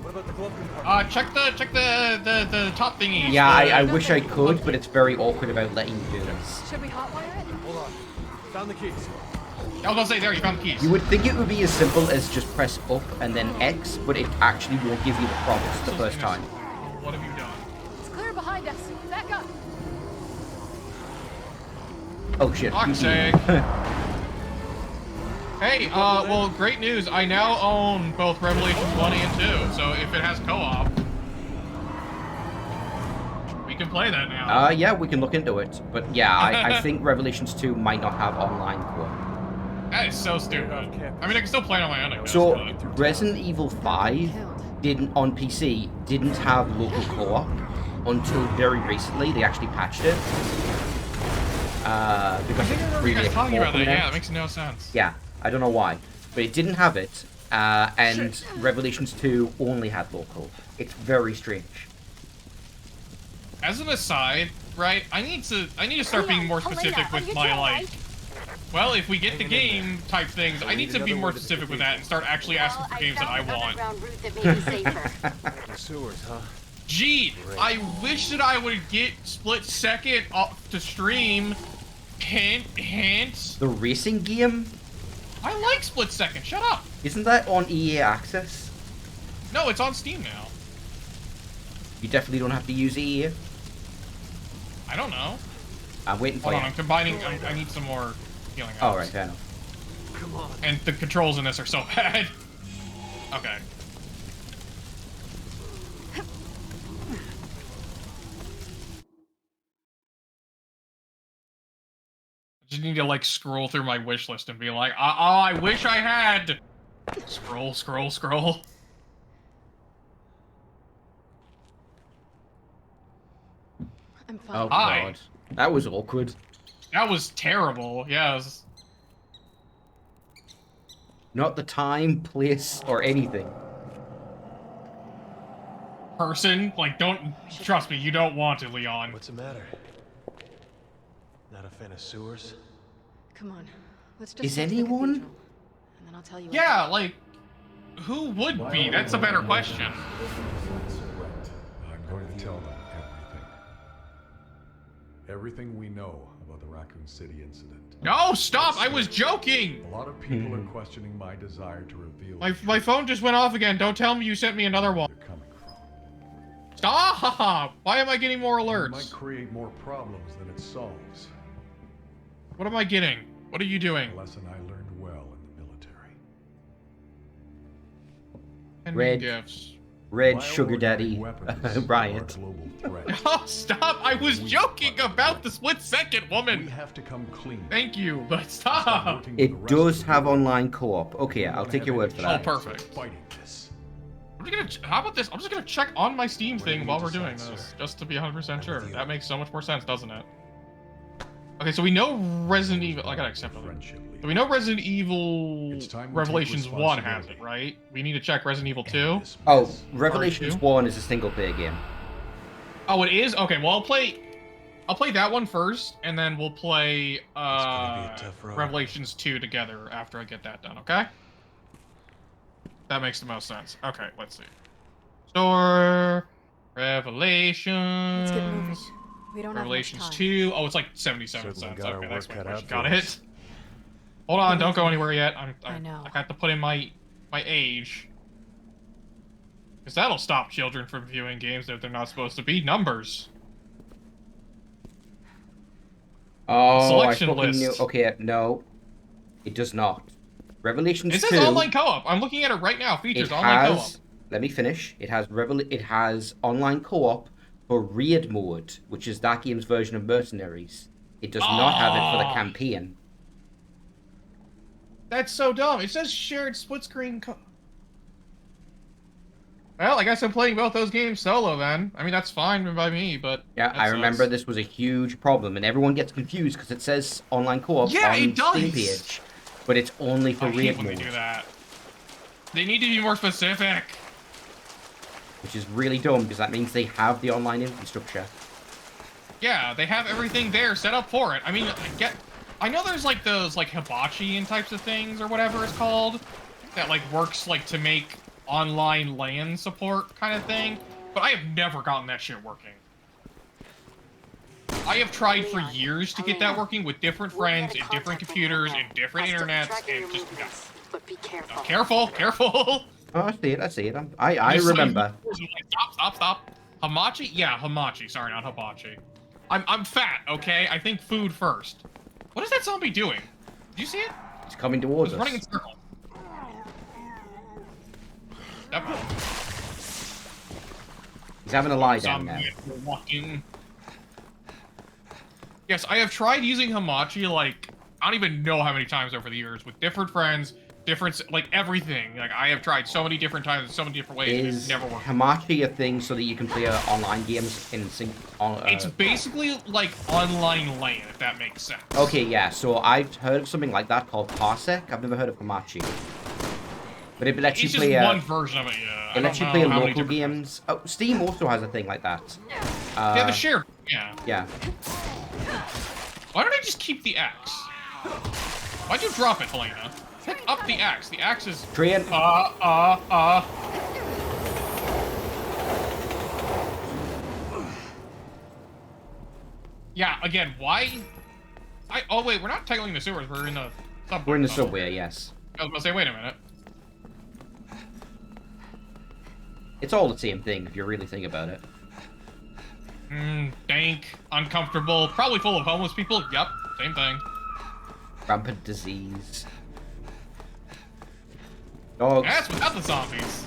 What about the glove compartment? Check the top thingy. Yeah, I wish I could, but it's very awkward about letting you do this. Should we hotwire it? Hold on. Found the keys. I was gonna say, there, you found the keys. You would think it would be as simple as just press up and then X, but it actually won't give you the prompts the first time. What have you done? It's clear behind us. Back up. Oh shit. Fuck's sake. Hey, well, great news. I now own both Revelations 1 and 2, so if it has co-op, we can play that now. Yeah, we can look into it. But yeah, I think Revelations 2 might not have online co-op. That is so stupid. I mean, I can still play it on my own, I guess, So, but... Resident Evil 5 didn't on PC didn't have local co-op until very recently. They actually patched it. Because I it's remember you really guys talking about that. important. Yeah, that makes no sense. Yeah, I don't know why, but it didn't have it, and Revelations 2 only had local. It's very strange. As an aside, right? I need to start being more specific with my like. Well, if we get the game type things, I need to be more specific with that and start actually asking for games that I want. The sewers, huh? Gee, I wish that I would get Split Second off to stream. Hint. The racing game? I like Split Second. Shut up. Isn't that on EA Access? No, it's on Steam now. You definitely don't have to use EA. I don't know. I'm waiting for Hold you. on, I'm combining. I need some more healing. Oh, items. right, fair enough. Come on. And the controls in this are so bad. Okay. I just need to like scroll through my wish list and be like, oh, I wish I had. Scroll. I'm fine. Oh, Hi. God. That was awkward. That was terrible. Yes. Not the time, place, or anything. Person, like, don't trust me. You don't want to, Leon. What's the matter? Not a fan of sewers? Come on. Let's just Is get to the anyone? cathedral, and then I'll tell you. Yeah, like, who would be? That's a better question. I'm going to tell them everything. Everything we know about the Raccoon City incident. No, stop! I was joking! A lot of people are questioning my desire to reveal My phone just went off again. Don't tell me you sent me another one. where you're coming from. Stop! Why am I getting more It might alerts? create more problems than it solves. What am I getting? What are you doing? A lesson I learned well in the military. And Red. gifts. Red Sugar Bioorganic Daddy weapons Riot. are a global threat. Oh, stop! I was joking about the split-second We woman! have to come clean. Thank you, but Start stop! working with the It rest does of the have world. online co-op. Okay, I'll take your word for Oh, that. perfect. Fighting this. I'm just gonna, how about this? I'm just gonna check on my Steam What do thing you while we're decide, doing this, sir? just to be 100% sure. with you. That makes so much more sense, doesn't it? Okay, so we know Resident Evil. I gotta accept it. Friendship league. So we know Resident Evil It's time we take Revelations 1 has it, responsibility. right? We need to check Resident Evil 2. End this Oh, mess. Revelations Part 1 is a single-player game. Oh, it is? Okay, well I'll play that one first, and then we'll play gonna be a tough road. Revelations 2 together after I get that done, okay? That makes the most sense. Okay, let's see. Store Revelations. Let's get moving. We don't Revelations have much time. 2. Oh, it's like 77 Certainly cents. got our Okay, that's work my cut question. out Got for it. us. Hold on, don't go anywhere yet. I know. I have to put in my age. Because that'll stop children from viewing games that they're not supposed to be. Numbers. Oh, Selection I fucking knew. list. Okay, no. It does not. Revelations It 2... says online co-op. I'm looking at it right now. Features It online co-op. has... Let me finish. It has online co-op for Raid mode, which is that game's version of Mercenaries. It does not have it for the Ah. campaign. That's so dumb. It says shared split screen Well, I guess I'm playing both those games solo then. I mean, that's fine by me, but... Yeah, that I remember sucks. this was a huge problem, and everyone gets confused because it says online co-op Yeah, on it does. Steam page, but it's only for I hate Raid when they mode, do that. They need to be more specific. which is really dumb because that means they have the online infrastructure. Yeah, they have everything there set up for it. I mean, I know there's like those like hibachi and types of things or whatever it's called that like works like to make online LAN support kind of thing, but I have never gotten that shit working. I have tried for years to get that working with different friends and different computers and different internets and just But be careful. careful. Oh, I see it. I Just like- remember. Stop. Hamachi? Yeah, hamachi. Sorry, not hibachi. I'm fat, okay? I think food first. What is that zombie doing? Did you see it? It's coming It towards was running in us. circles. Yep. He's having a lie down now. Zombie walking. Yes, I have tried using hamachi like I don't even know how many times over the years with different friends, different, like everything. Like I have tried so many different times, so many different ways, and Is it's never worked. Hamachi a thing so that you can play online games in sync? It's basically like online LAN, if that makes sense. Okay, yeah. So I've heard of something like that called Parsec. I've never heard of Hamachi. But it lets It's you just play. one version of it. Yeah. It lets you play local games. Oh, Steam also has a thing like that. Yeah, the share. Yeah. Yeah. Why don't I just keep the axe? Why'd you drop it, Helena? Pick up the axe. The axe is. Train. Yeah. Again, why? Oh wait, we're not technically in the sewers. We're in the subway. We're in the Oh. subway, yes. I was gonna say, wait a minute. It's all the same thing if you really think about it. Dank, uncomfortable, probably full of homeless people. Yep, same thing. Rampant disease. Dogs. That's without the zombies.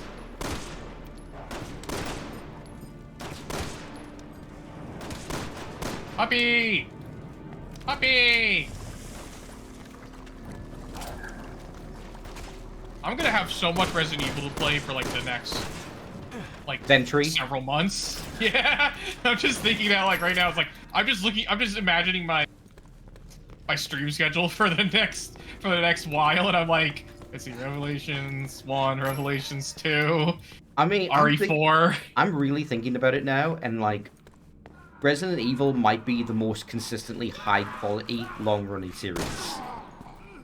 Puppy! Puppy! I'm gonna have so much Resident Evil to play for like the next like Century. several months. Yeah, I'm just thinking that like right now it's like I'm just imagining my stream schedule for the next while, and I'm like, let's see, Revelations 1, Revelations 2, I mean, RE4. I'm really thinking about it now, and like, Resident Evil might be the most consistently high quality, long running series.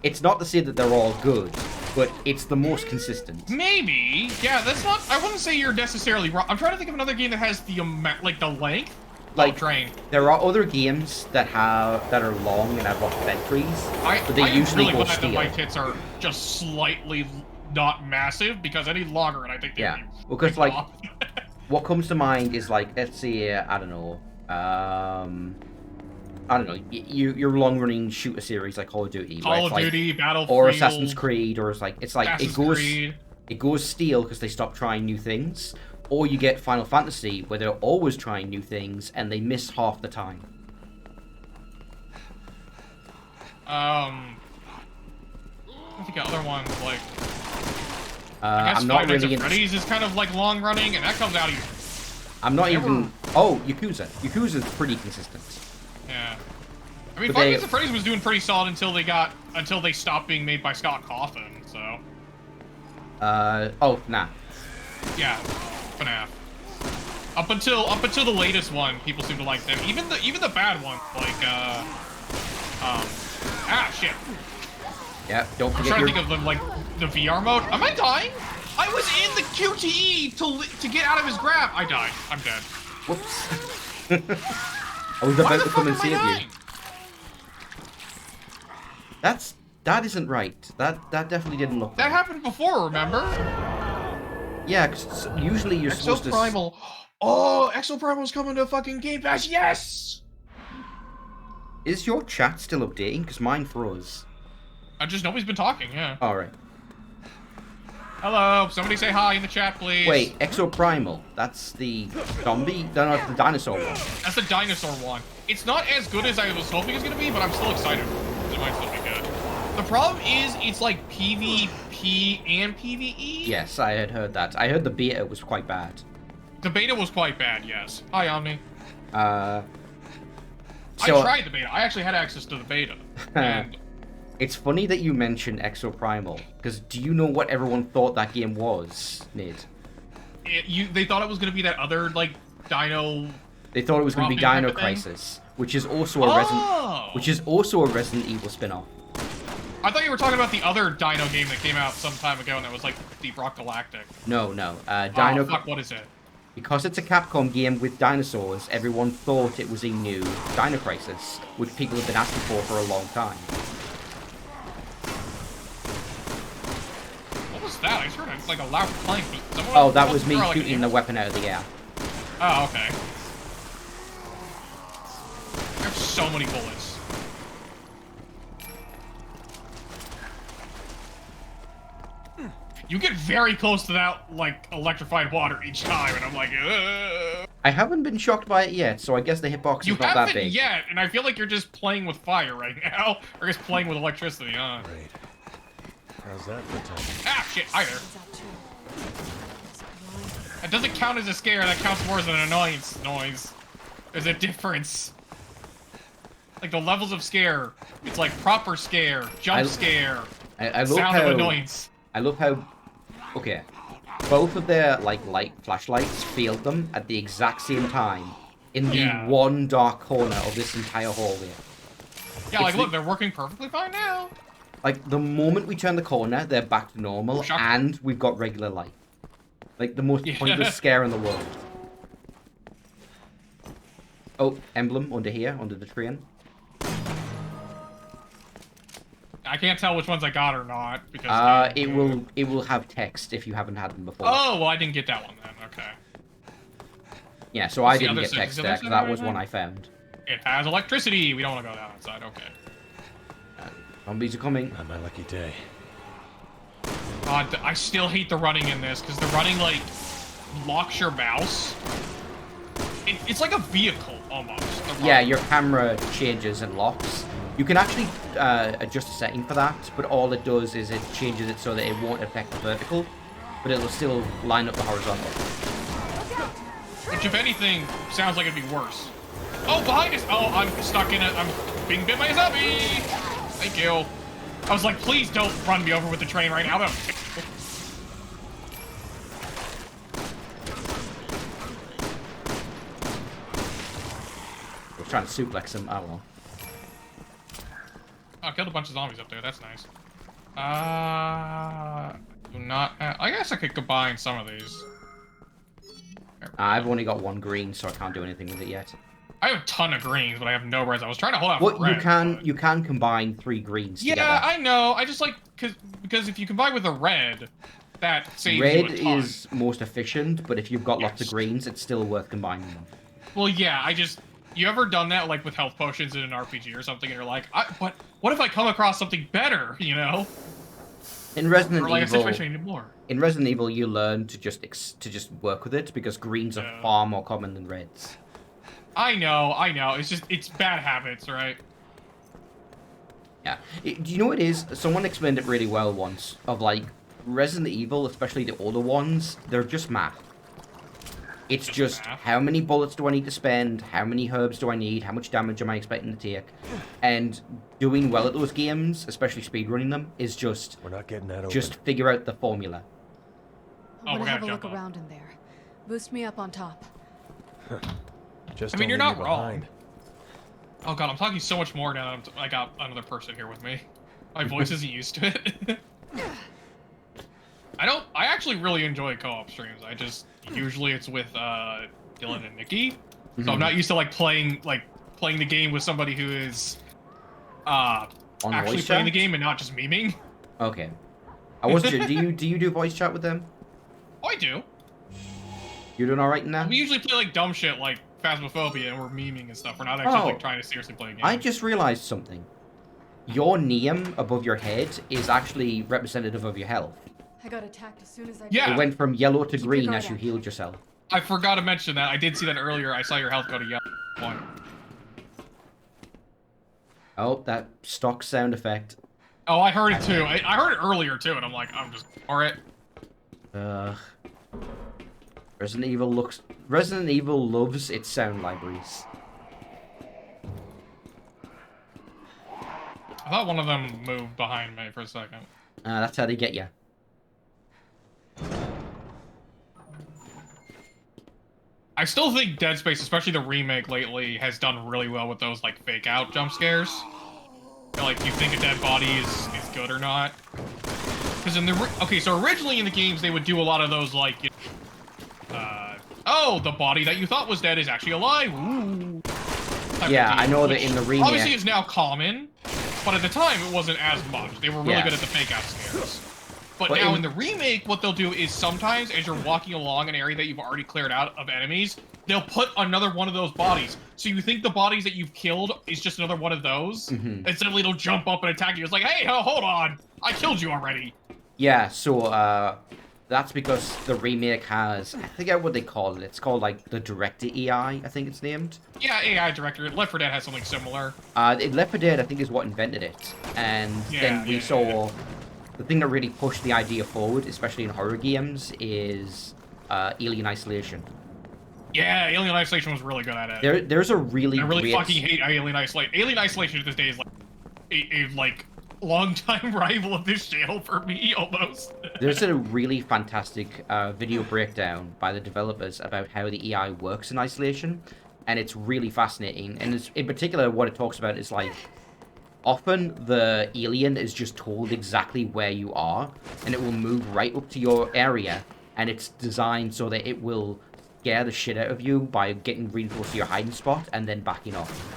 It's not to say that they're all good, but it's the most consistent. Maybe, yeah. That's not. I wouldn't say you're necessarily wrong. I'm trying to think of another game that has the amount, like the length. Like, Train. There are other games that are long and have lots of entries, but they I usually really go glad that steel. my tits are just slightly not massive, because any longer and I think they'd Yeah, be because ripped like, off. what comes to mind is like, let's say, I don't know, your long-running shooter series like Call of Duty, where Call it's of like, Duty, Battlefield, or Assassin's Creed, or it's like Assassin's it goes steel because they stop trying new things, or you get Final Fantasy where they're always trying new things and they miss half the time. I think other ones like I guess I'm not Five Nights really at Freddy's is kind of like long running, and that comes out even. I'm not Never- even. Oh, Yakuza. Yakuza's pretty consistent. Yeah. I mean, But Five they- Nights at Freddy's was doing pretty solid until they stopped being made by Scott Cawthon. So Oh, nah. yeah, FNAF. Up until the latest one, people seem to like them. Even the bad ones, like shit. Yeah, don't I'm forget trying your. to think of them like the VR mode. Am I dying? I was in the QTE to get out of his grab. I died. I'm dead. Whoops. I was Why about the to fuck come and am I save dying? you. That isn't right. That definitely didn't look That right. happened before, remember? Yeah, because usually you're supposed to. Exoprimal. Oh, Exoprimal's coming to fucking Game Pass. Yes. Is your chat still updating? Because mine froze. Nobody's been talking. Yeah. All right. Hello. Somebody say hi in the chat, please. Wait, Exoprimal. That's the zombie. No, it's the dinosaur one. That's the dinosaur one. It's not as good as I was hoping it was gonna be, but I'm still excited. It might still be good. The problem is, it's like PvP and PvE. Yes, I had heard that. I heard the beta was quite bad. The beta was quite bad. Yes. Hi, Omni. So I tried the beta. I actually had access to the beta. And it's funny that you mentioned Exoprimal, because do you know what everyone thought that game was, Nid? they thought it was gonna be that other like Dino. They thought it was going to be Dropping Dino type of thing? Crisis, which is also a Resident Evil spin-off. I thought you were talking about the other Dino game that came out some time ago, and that was like Deep Rock Galactic. No. Dino. Oh, fuck, what is it? Because it's a Capcom game with dinosaurs, everyone thought it was a new Dino Crisis, which people have been asking for a long time. What was that? I just heard like a loud clank. Oh, that was me shooting the weapon out of the air. Oh, okay. I have so many bullets. You get very close to that, like, electrified water each time, and I'm like, ugh. I haven't been shocked by it yet, so I guess the hitbox You is not that haven't big. yet, and I feel like you're just playing with fire right now, or just playing with electricity, huh? How's that for time? Ah, shit, either. Turns out too. This blind- That doesn't count as a scare, that counts more as an annoyance noise. There's a difference. Like the levels of scare, it's like proper scare, jump scare, I love sound how of annoyance. I love how okay, both of their like light flashlights failed them at the exact same time in the Yeah. one dark corner of this entire hallway. Yeah, like It's look, they're working perfectly fine now. Like the moment we turn the corner, they're back to normal, Shocking. and we've got regular light. Like the most Yeah. pointless scare in the world. Oh, emblem under here, under the train. I can't tell which ones I got or not because It will have text if you haven't had them before. Oh, well, I didn't get that one then. Okay. Yeah, so I What's the didn't other get side? text Is the there other because side that was right one now? I found. It has electricity. We don't want to go down that side. Okay. Zombies are coming. Not my lucky day. God, I still hate the running in this because the running like locks your mouse. It's like a vehicle almost. the Yeah, running. your camera changes and locks. You can actually adjust a setting for that, but all it does is it changes it so that it won't affect the vertical, but it'll still line up the horizontal. Which, if anything, sounds like it'd be worse. Oh, behind us! Oh, I'm stuck in it. I'm being bit by a zombie! Thank you. I was like, please don't run me over with the train right now. We're trying to suplex him. Oh well. Oh, I killed a bunch of zombies up there. That's nice. Do not. I guess I could combine some of these. I've only got one green, so I can't do anything with it yet. I have a ton of greens, but I have no reds. I was trying to hold out Well, for red. but- you can combine 3 greens Yeah, together. I know. I just like because if you combine with a red, that saves Red you a ton. is most efficient, but if you've got lots of Yes. greens, it's still worth combining them. Well, yeah. You ever done that like with health potions in an RPG or something, and you're like, but what if I come across something better? You know, In Resident or like a Evil, situation I need more. in Resident Evil, you learn to just work with it because greens are Yeah. far more common than reds. I know. It's bad habits, right? Yeah. Do you know what it is? Someone explained it really well once. Of like Resident Evil, especially the older ones, they're just math. It's just math? how many bullets do I need to spend? How many herbs do I need? How much damage am I expecting to take? And doing well at those games, especially speedrunning them, is just We're not getting that open. just figure out the formula. Oh, I we want to gotta have a jump look up. around in there. Boost me up on top. Just I mean, don't you're leave not me wrong. behind. Oh god, I'm talking so much more now that I got another person here with me. My voice isn't used to it. I actually really enjoy co-op streams. Usually it's with Dylan and Nikki. So I'm not used to like playing the game with somebody who is On actually voice playing the chat? game and not just memeing. Okay. I wasn't sure. Do you do voice chat with them? Oh, I do. You're doing all right in that? We usually play like dumb shit like Phasmophobia and we're memeing and stuff. We're not actually Oh. like trying to seriously play a game. I just realized something. Your name above your head is actually representative of your health. I got attacked as soon as I. Yeah. It went from yellow to Keep your green guard as you up. healed yourself. I forgot to mention that. I did see that earlier. I saw your health go to yellow. One. Oh, that stock sound effect. Oh, I heard it too. I heard it earlier too, and I'm like, I'm just alright. Resident Evil loves its sound libraries. I thought one of them moved behind me for a second. That's how they get you. I still think Dead Space, especially the remake lately, has done really well with those like fake out jump scares. Like you think a dead body is good or not. Because in the so originally in the games they would do a lot of those like, oh, the body that you thought was dead is actually alive. Ooh. type Yeah, of I deal, know that which in the remake- obviously is now common, but at the time it wasn't as much. They were really Yeah. good at the fake out scares. But But now in- in the remake, what they'll do is sometimes as you're walking along an area that you've already cleared out of enemies, they'll put another one of those bodies. So you think the bodies that you've killed is just another one of those, Mhm. and suddenly it'll jump up and attack you. It's like, hey, hold on, I killed you already. Yeah, so that's because the remake has, I forget what they call it. It's called like the Director AI, I think it's named. Yeah, AI director. Left 4 Dead has something similar. Left 4 Dead, I think, is what invented it, and Yeah, then we yeah, saw the thing that really pushed the idea forward, especially in horror games, is Alien Isolation. Yeah, Alien Isolation was really good at it. There's a really I really great... fucking hate Alien Isolation. Alien Isolation to this day is like a like long-time rival of this channel for me, almost. There's a really fantastic video breakdown by the developers about how the AI works in Isolation, and it's really fascinating. And it's, in particular, what it talks about is like, often the alien is just told exactly where you are, and it will move right up to your area, and it's designed so that it will scare the shit out of you by getting really close to your hiding spot and then backing off.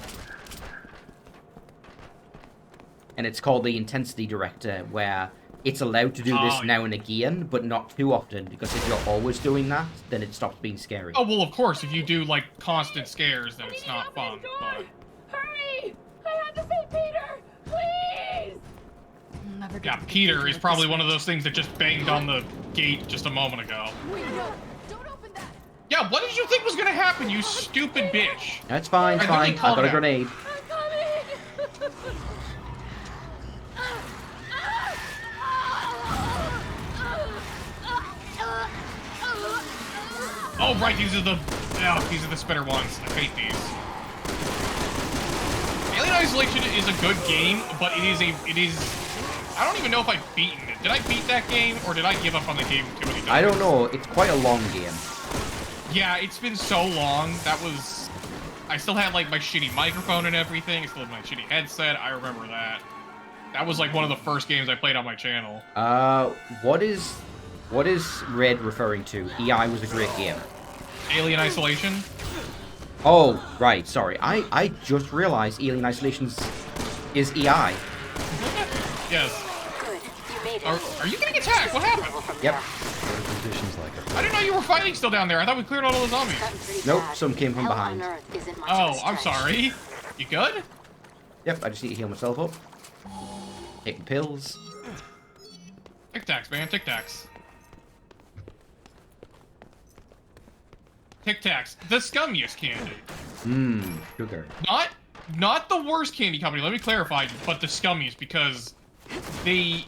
And it's called the Intensity Director, where it's allowed to do this now and again, but not too often, because if you're always doing that, then it stops being scary. Oh, well, of course, if you do, like, constant scares, then it's not fun, but... Hurry! I had to say Peter! Please! Never Yeah, get Peter is probably one of those things that just banged on the gate just a moment ago. Wait, no! Don't open that! Yeah, what did you think was gonna happen, you stupid bitch? That's fine, I fine. literally I called got a it out. grenade. I'm coming! Oh, right, these are the spitter ones. I hate these. Alien Isolation is a good game, but it is I don't even know if I've beaten it. Did I beat that game, or did I give up on the game too many times? I don't know. It's quite a long game. Yeah, it's been so long. I still had, like, my shitty microphone and everything. I still had my shitty headset. I remember that. That was, like, one of the first games I played on my channel. What is Red referring to? EI was a great game. Alien Isolation? Oh, right, sorry. I just realized Alien Isolation is EI. Yes. Good. You made it. Are you getting attacked? What happened? Yep. What are conditions like up I didn't know you were fighting still down there. I thought we cleared out all the zombies. Nope, some came from behind. Oh, I'm sorry. You good? Yep, I just need to heal myself up. Taking pills. Tic Tacs, man. Tic Tacs. Tic Tacs. The scummiest candy. Mmm, sugar. Not the worst candy company, let me clarify, but the scummiest, because they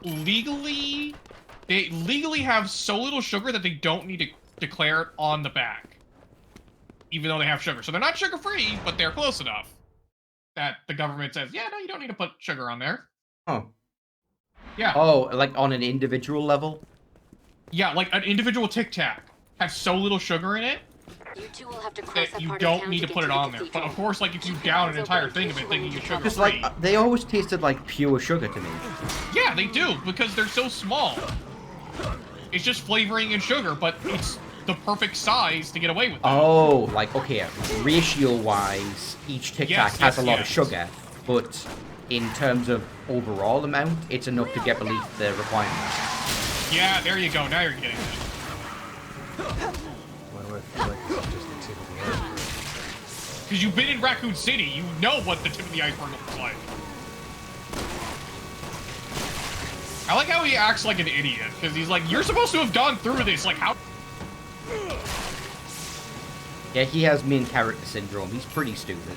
legally have so little sugar that they don't need to declare it on the back, even though they have sugar. So they're not sugar-free, but they're close enough that the government says, yeah, no, you don't need to put sugar on there. Oh. Yeah. Oh, like on an individual level? Yeah, like an individual Tic Tac has so little sugar in it You two will have to cross that you don't need to put it on there. But of course, like, if you down an entire thing of it thinking you're Because, sugar-free... like, they always tasted like pure sugar to me. Yeah, they do, because they're so small. It's just flavoring and sugar, but it's the perfect size to get away with it. Oh, like, okay, ratio-wise, each Tic Tac Yes, has a lot yes. of sugar, but in terms of overall amount, it's enough to get beneath the requirements. Yeah, there you go. Now you're getting it. Why do I feel like this is just the tip of the iceberg? Because you've been in Raccoon City. You know what the tip of the iceberg looks like. I like how he acts like an idiot. Because he's like, you're supposed to have gone through this. Like, how... Yeah, he has main character syndrome. He's pretty stupid.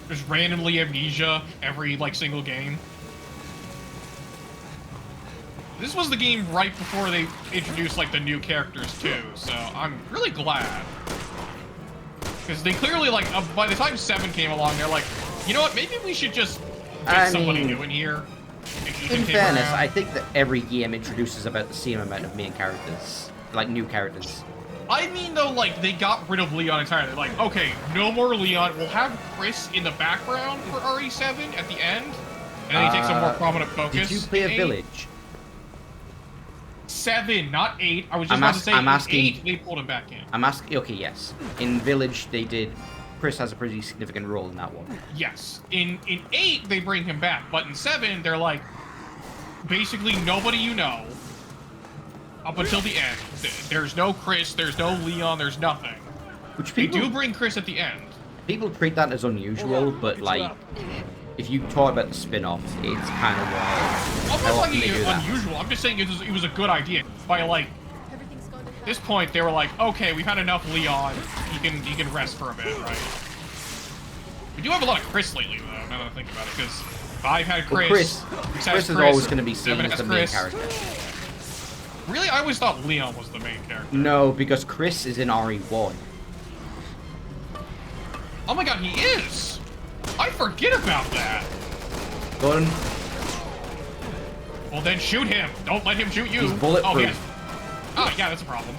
There's randomly amnesia every, like, single game. This was the game right before they introduced, like, the new characters, too. So, I'm really glad. Because they clearly, like, by the time 7 came along, they're like, you know what, maybe we should just get somebody new in here. In fairness, I think that every game introduces about the same amount of main characters. Like, new characters. I mean, though, like, they got rid of Leon entirely. Like, okay, no more Leon. We'll have Chris in the background for RE7 at the end. And then he takes a more prominent focus. Did you play a in 8. village? 7, not 8. I was just I'm about to say, I'm in asking- 8, they pulled him back in. I'm asking. Okay, yes. In Village, they did. Chris has a pretty significant role in that one. Yes. In 8, they bring him back. But in 7, they're like, basically nobody you know up until the end. There's no Chris, there's no Leon, there's nothing. Which They people do bring Chris at the end. people treat that as unusual, but like, if you talk about the spin-off, it's kind of wild. I'm How not often saying they do it's that. unusual. I'm just saying it was a good idea. By like this point, they were like, okay, we've had enough Leon. He can rest for a bit, right? We do have a lot of Chris lately, though. Now that I think about it, because I've had Well, Chris. Chris is always going to be seen Devin as has the main Chris. character. Really? I always thought Leon was the main character. No, because Chris is in RE1. Oh my god, he is! I forget about that. Gun. Well, then shoot him. Don't let him shoot you. He's bulletproof. Oh, yes. Oh, yeah, that's a problem.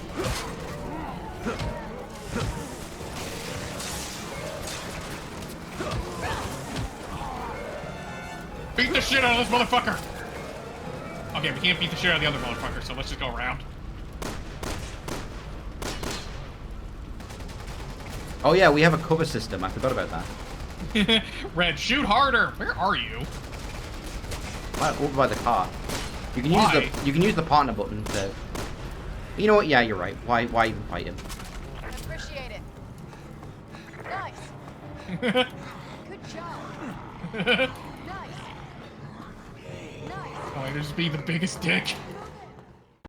Beat the shit out of this motherfucker! Okay, we can't beat the shit out of the other motherfucker, so let's just go around. Oh yeah, we have a cover system. I forgot about that. Red, shoot harder! Where are you? Right over by the car. You can Why? use the partner button to. You know what? Yeah, you're right. Why even fight him? I appreciate it. Nice. Good job. Nice. Nice. Oh, I just be the biggest dick.